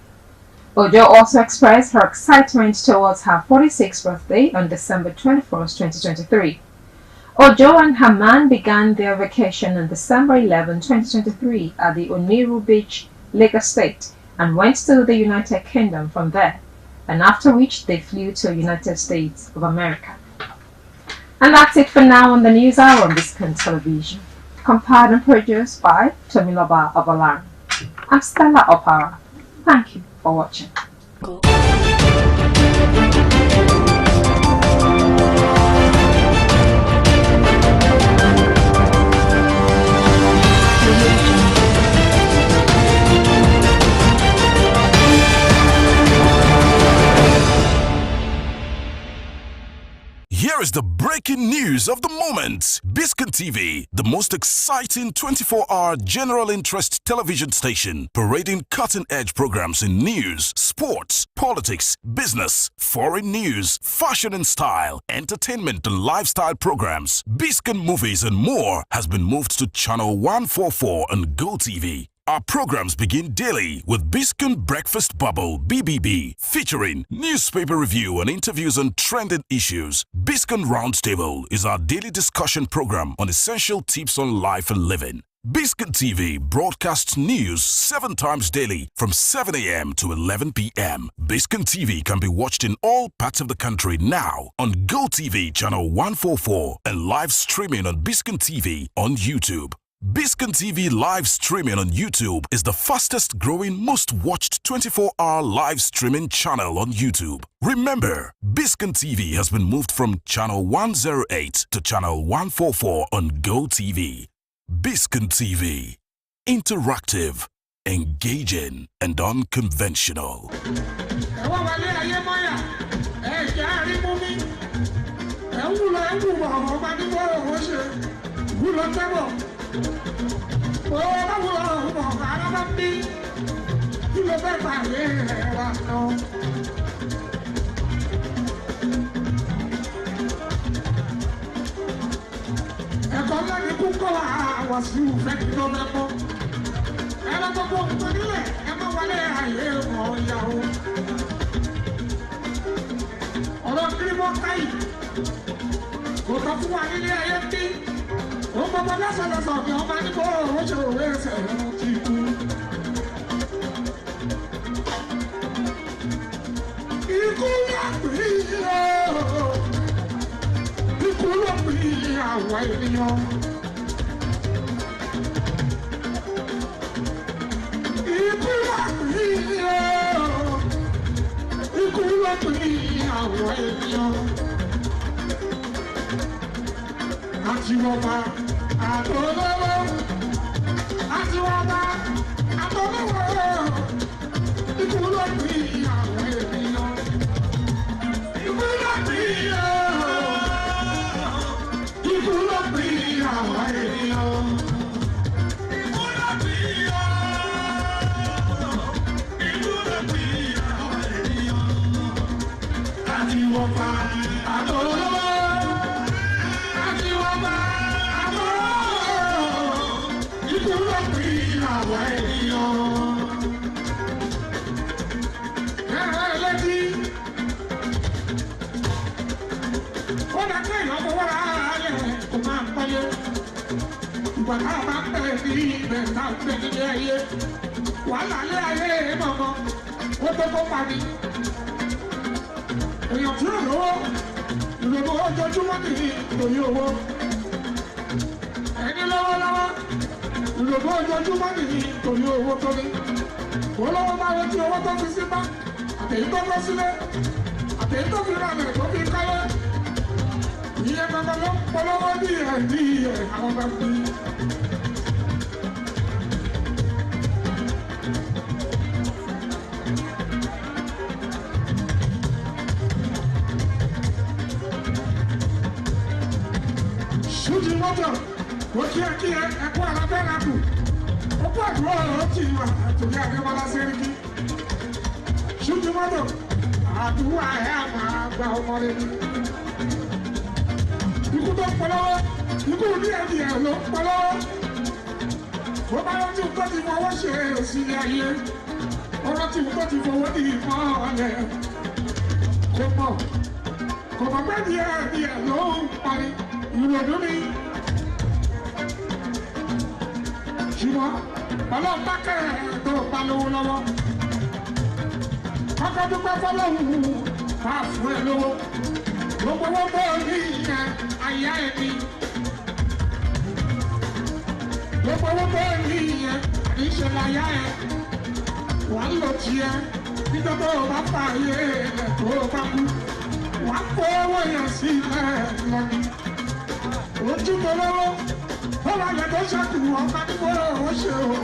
Ojo also expressed her excitement towards her 46th birthday on December 21st, 2023. Ojo and her man began their vacation on December 11, 2023 at the Oniru Beach, Lagos State, and went to the United Kingdom from there, and after which they flew to the United States of America. And that's it for now on the News Hour on Biscon Television, compiled and produced by Tomiloba Obalari. I'm Stella Opara. Thank you for watching. Here is the breaking news of the moment. Biscon TV, the most exciting 24-hour general interest television station, parading cutting-edge programs in news, sports, politics, business, foreign news, fashion and style, entertainment and lifestyle programs, Biscon movies and more, has been moved to channel 144 on GoTV. Our programs begin daily with Biscon Breakfast Bubble (BBB), featuring newspaper review and interviews on trending issues. Biscon Roundtable is our daily discussion program on essential tips on life and living. Biscon TV broadcasts news 7 times daily from 7 a.m. to 11 p.m. Biscon TV can be watched in all parts of the country now on GoTV channel 144 and live streaming on Biscon TV on YouTube. Biscon TV live streaming on YouTube is the fastest growing, most watched 24-hour live streaming channel on YouTube. Remember, Biscon TV has been moved from channel 108 to channel 144 on GoTV. Biscon TV, interactive, engaging, and unconventional. Gbogbo àdúrà ọ̀rọ̀ tí wà àtòrí Adébọ́lá Sẹ́ríkì. Ṣùjú mọ́tò, àdúrà ẹ̀ máa gba ọmọ rẹ̀ ni. Ikú tó ń pọ̀ lọ́wọ́, ikú ní ẹ̀dì ẹ̀ ló ń pọ̀ lọ́wọ́. Bó bá yọ tí nǹkan ti fọwọ́ ṣe sí ayé, ọ̀rọ̀ tí nǹkan ti fọwọ́ di ìmọ̀ ọ̀lẹ̀. Kò mọ̀ pé díẹ̀ ló ń parí ìrònú ni. Ṣùgbọ́n ọlọ́run bá kẹ́rẹ̀ tó bá lówó lọ́wọ́. Kọ́kọ́ dúpẹ́ fọlọ́hún máa fún ẹ lówó. Gbogbo owó bó ní ìyẹn àyà ẹni. Gbogbo owó bó ní ìyẹn àníṣe láyà ẹ. Wà á lò tiẹ̀ nígbà tó o bá fà yé ẹ̀ tó o bá kú. Wà á kó owó yẹn sílẹ̀ lọ́ni. Ojú tó lọ́wọ́. Ó wà lẹ́tọ́ ṣẹ́kù ọ̀pá nígbò ó ṣe o.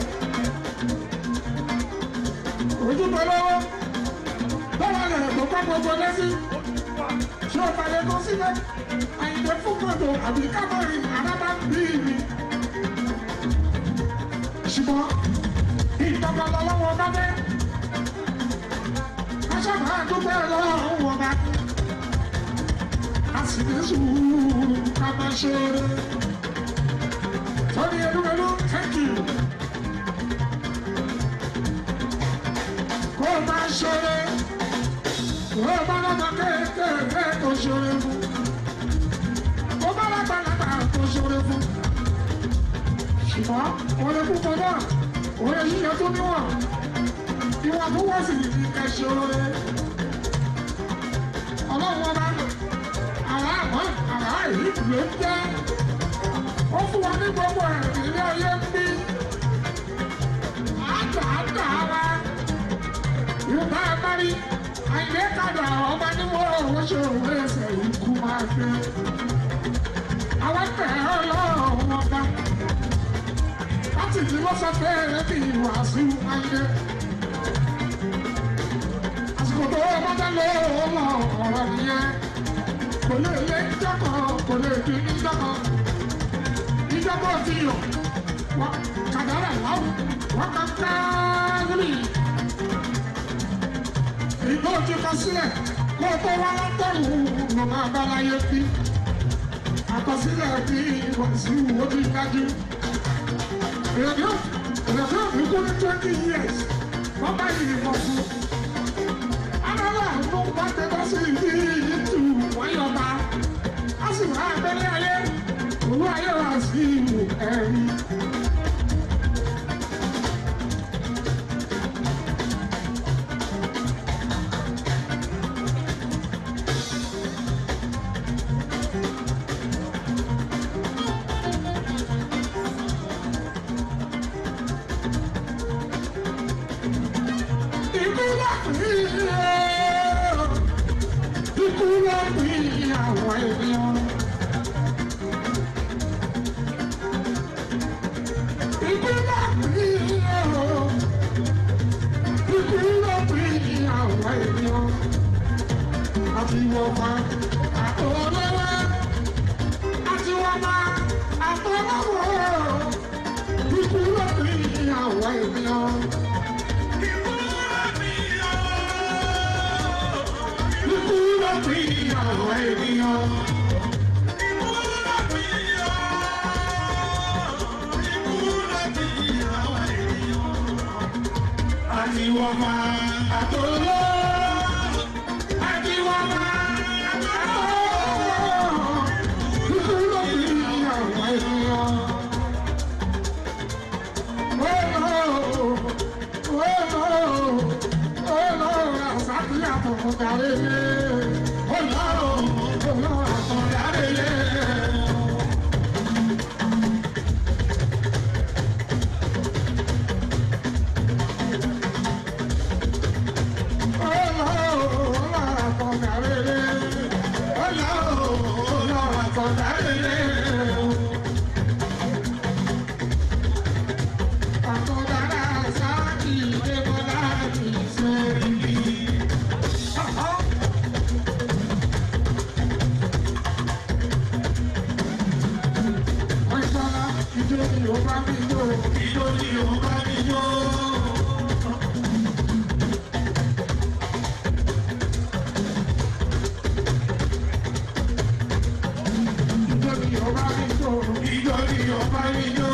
Ojú tó lọ́wọ́. Ó wà lẹ́tọ́ kọ́ gbogbo lẹ́sí. Ṣé o balẹ̀ kó sílẹ̀? Àyìnbó fún kòtò àbí kábọ̀rì arábá bí mi. Ṣùgbọ́n ìjọba lọ́wọ́ bá fẹ́. Aṣọ́gbà àdúgbò lọ́wọ́ bá. A sì ní sùúrù ká máa ṣe eré. Tony Elumelu, thank you. Kó o máa ṣeré, kó o máa lọ́mọ kéékèèké kó ṣeré fún. Kó o máa lágbàlagbà kó ṣeré fún. Ṣùgbọ́n orin púpọ̀ náà, orin yíyẹ tó níwọ̀n. Ìwọ̀n tó wọ́n sì ní kẹ́ ṣeré. Ọlọ́run ọba, àrá yìí ló ń jẹ́. Ó fún wa ní gbogbo ẹ̀rìn ilé ayé ń bí. Àtà ara. Yorùbá abárí. Àìlé kàdà ọba níwọ̀ owó ṣe òwe ẹsẹ̀ ikú máa gbé. Àwọn tẹ̀ ọ́ lọ́rùn ọba. Láti ìdí ló sọ pé ẹbí ìwàásù ayé. Àsìkò tó ọba dá lọ́wọ́ ọ̀rọ̀ nìyẹn. Kò lè lé ìjọkọ̀, kò lè dín ní ìjọkọ̀. Ìjọba ti yọ, kàdárà láwù, wọ́n kà káàkiri. Ìgbó ti kọ sílẹ̀, kó o tó wá látọ̀rù ló máa bá láyé bí. Àkọsílẹ̀ bí ìwọ̀nsí wo ti dájú. Èrèdí òfin kú ní 20 years, wọ́n bá yìí mọ̀ fún. Adára ló ń bá tẹ́tọ́ sí ìdí ìtù wáyọ̀ba. A sì wá abẹ́lé ayé. Owó ayé wa sí ìwò ẹ̀rí. Ikú ló pín àwọn ènìyàn. Ikú ló pín àwọn ènìyàn. Àti wọ́n máa àtọwọ́lọ́wọ́. Àti wọ́n máa àtọwọ́wọ́. Ikú ló pín àwọn ènìyàn. Ikú ló pín àwọn ènìyàn. Àti wọ́n máa àtọwọ́. Àti wọ́n máa àtọwọ́. Ikú ló pín àwọn ènìyàn. Ìjọ ni ó bá mi jó, ìjọ ni ó bá mi yó.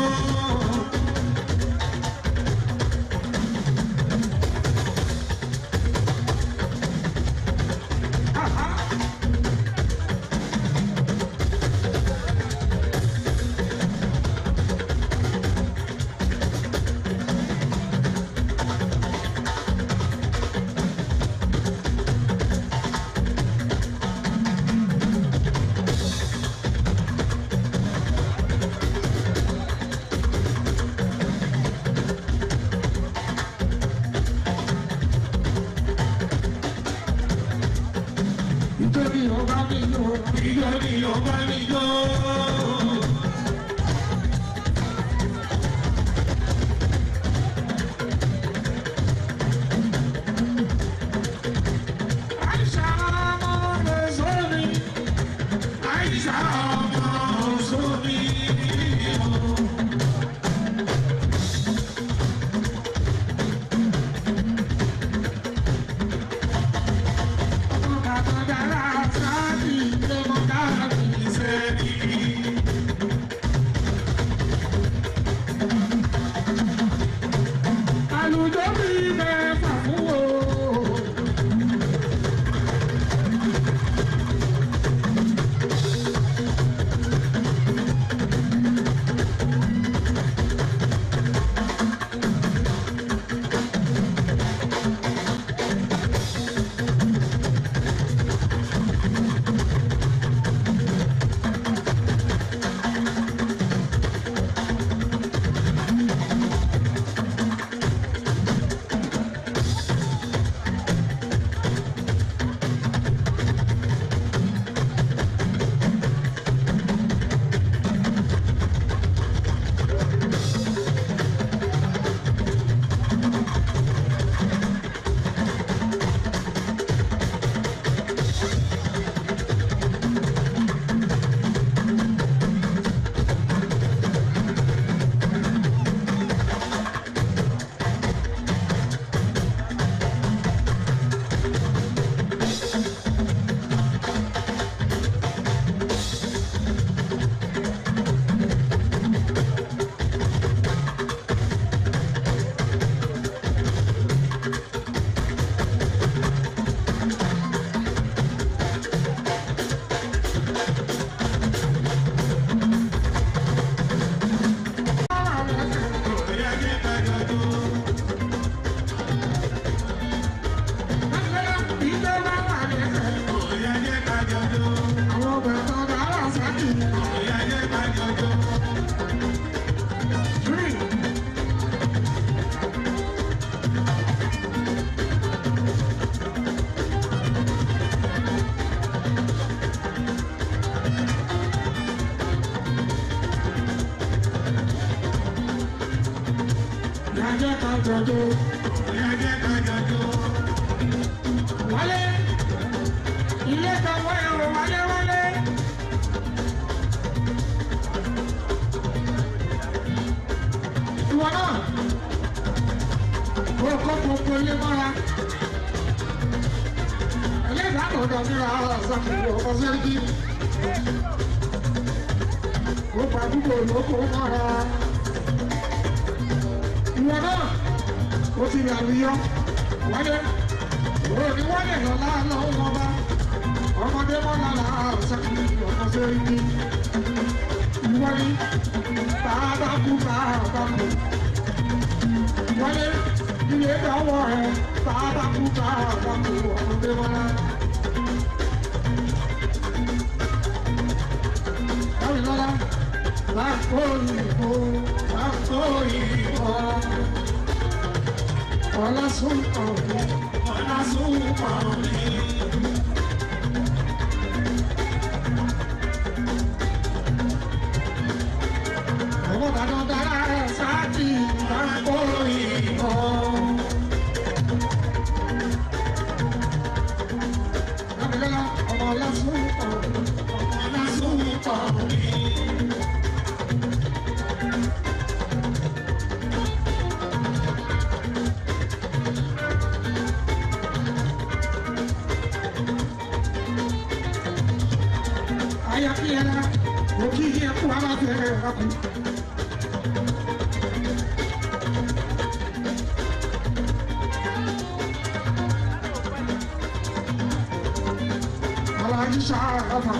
Alájí Ṣàràfà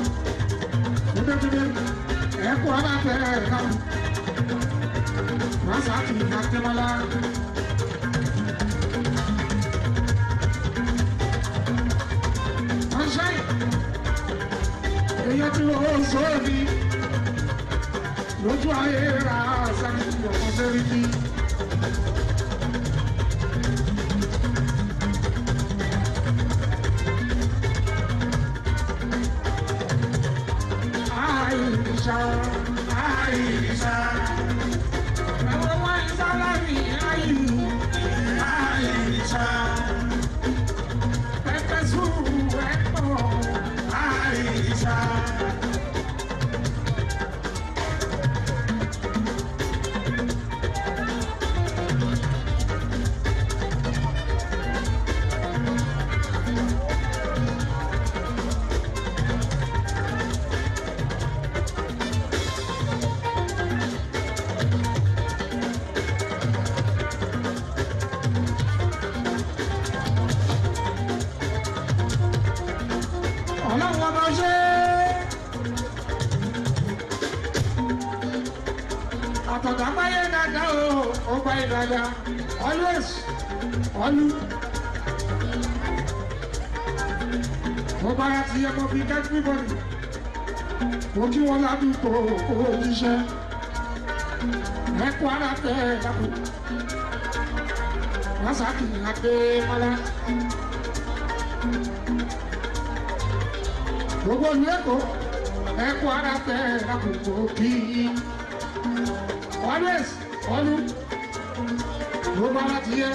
kúndékúndé ẹ̀kú alábẹ́ ẹ̀ka Rasaki Adémọ́lá. Ọ̀ṣẹ́ èyí tí ó sóòdì lójú ayé Rasaki ọ̀pọ̀ sẹ́ríkì. Aisha, Aisha, number one salary, Aisha, Pepe Sueco, Aisha. Always, always. Ọba àti ẹmọ fi kẹ́kí bọ́ọ̀lù. Mo kí wọn ládùúgbò owó jíṣẹ́. Ẹ̀kọ́ ara tẹ̀ ẹ̀ dàpọ̀. Rasaki Adémọ́lá. Gbogbo ìlú Èkó. Ẹ̀kọ́ ara tẹ̀ ẹ̀ dàpọ̀ kí. Always, always. Ló bá láti yẹ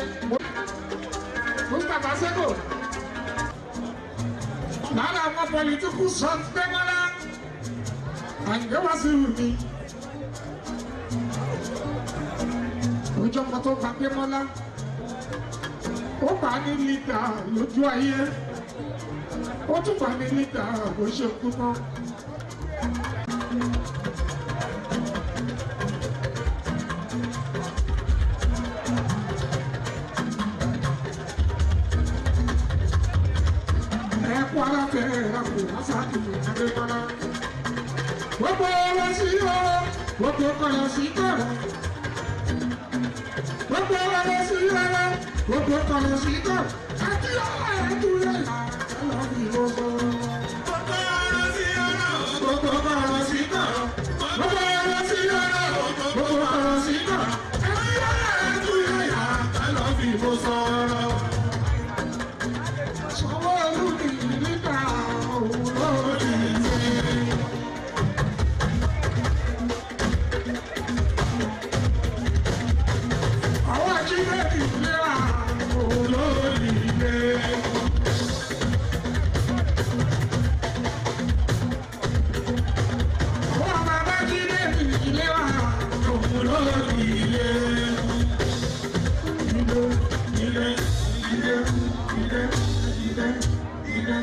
Mustapha Seko lára àwọn pọlitíkù sọ́ọ̀tì Démọ́lá àyẹ̀wò sí mi òjò kan tó gba Démọ́lá ó bá ní lídà lójú ayé ó tún bá ní lídà bó ṣe kú náà. Gbogbo ọ̀rọ̀ sí ọ̀rọ̀, gbogbo ọ̀rọ̀ sí ọ̀rọ̀. Gbogbo ọ̀rọ̀ sí ọ̀rọ̀, gbogbo ọ̀rọ̀ sí ọ̀rọ̀. Àti ọ̀rọ̀ ẹ̀dúrà ẹ̀lọ́ fi gbogbo. Gbogbo ọ̀rọ̀ sí ọ̀rọ̀, gbogbo ọ̀rọ̀ sí ọ̀rọ̀. Gbogbo ọ̀rọ̀ sí ọ̀rọ̀, gbogbo ọ̀rọ̀ sí ọ̀rọ̀. Àti ọ̀rọ̀ ẹ̀dúrà ẹ̀lọ́ fi gbogbo. Sanwó-Olú ni nígbà òun lórí ìwé. Àwọn ajínigbé ìlera òun lórí ìwé. Àwọn bàbá ajínigbé ìlera òun lórí ìwé. Ilé, ilé, ilé, ilé.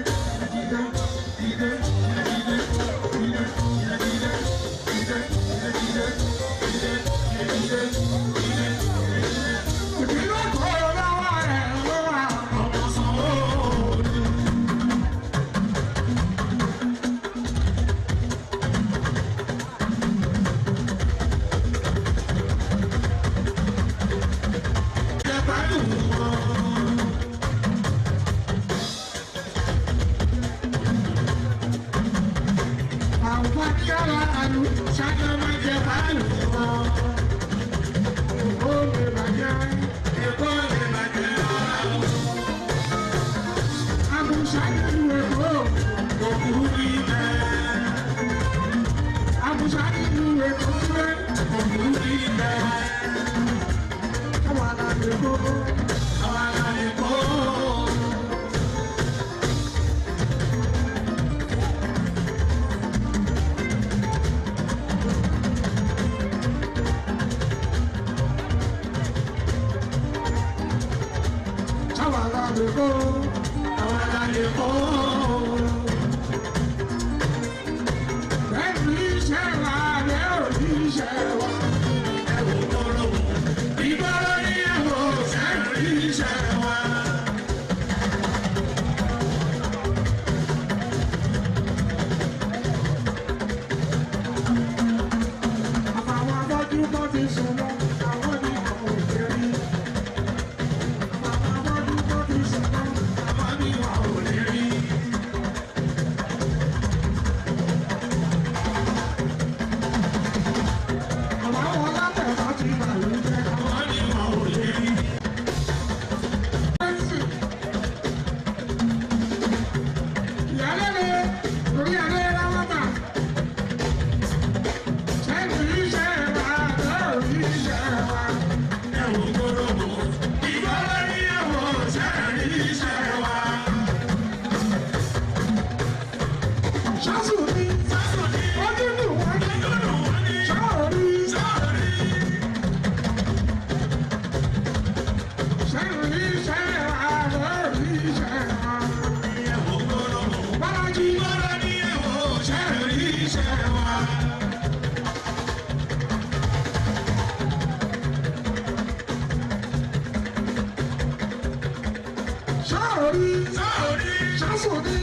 Ṣásùnì,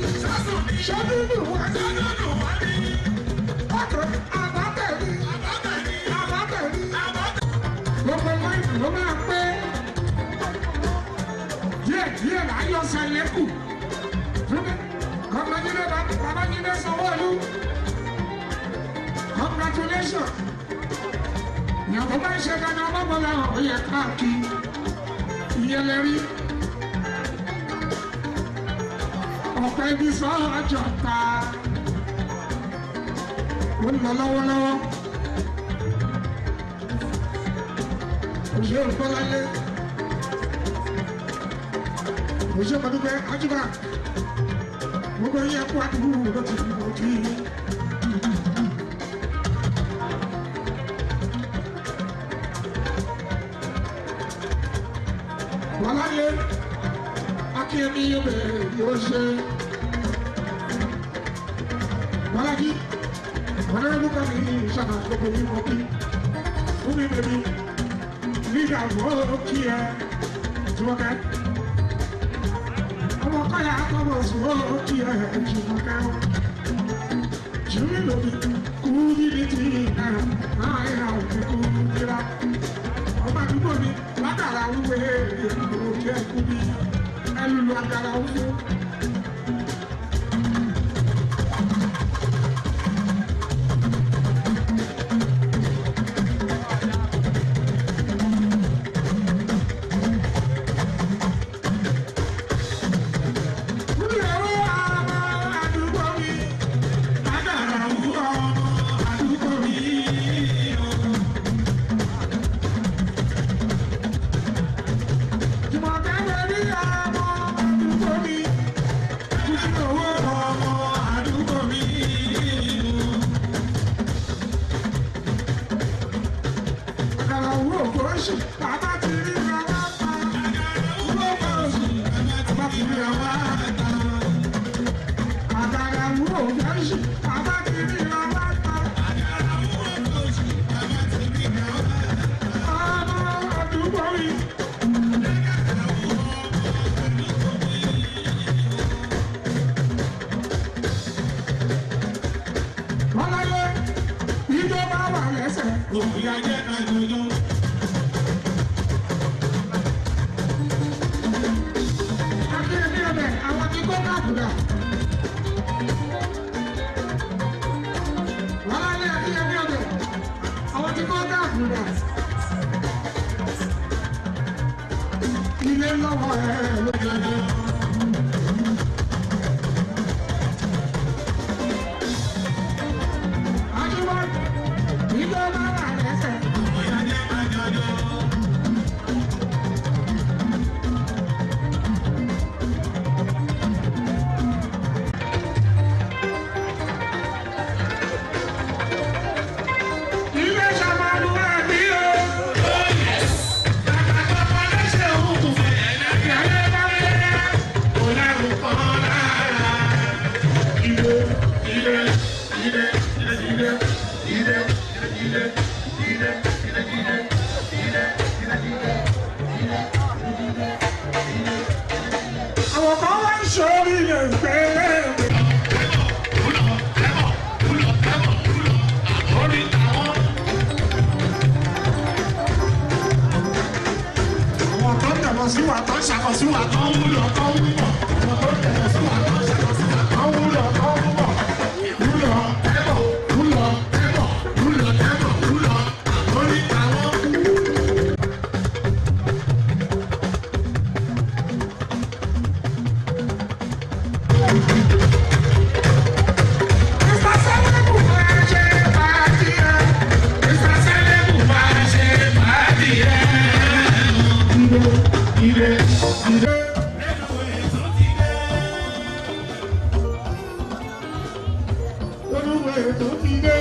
ṣẹ́dúdú wá ní. Ọkọ̀ àbátẹ̀rí. Gbogbo láìpẹ́ ló máa pé. Díẹ̀ láyọ̀ sẹ́lẹ̀ kù. Babájídé Sanwó-Olú. Congratulations. Ìyàwó bá ń ṣe dáadáa ọlọ́gbọ́lá ó yẹ káàkiri. Ìyẹn lè rí. Ọ̀pẹ ibi sọ́jọ́ ta. Ó ń lọ lọ́wọ́lọ́wọ́. Òṣèré Bọ́láńlé. Òṣèré Mọ́dúpẹ́ Ájúbà. Gbogbo yẹn kó àdúgbò ló ti dìbò kí. Bọ́láńlé. Akínyẹmí yóò bẹ̀rẹ̀ yóò ṣe. Bọ́lájí. Ọ̀nàrẹ́bù kan ní ìṣàkà gbogbo yìí mọ̀ kí. Fún mi bèbí. Nígbà wo kí ẹ. Jùmọ̀kẹ́. Ọmọ kọ́yà akọ́bọ̀ sùn ó kí ẹ Jùmọ̀kẹ́. Jùmí lòdì kú níbi tí náà máa ń ra òkè kú níra. Ọba àdúgbò mi látara wípé òkè ẹ̀kú bí ẹlùlù àgàrà òkú. Olúwe tó ti dé.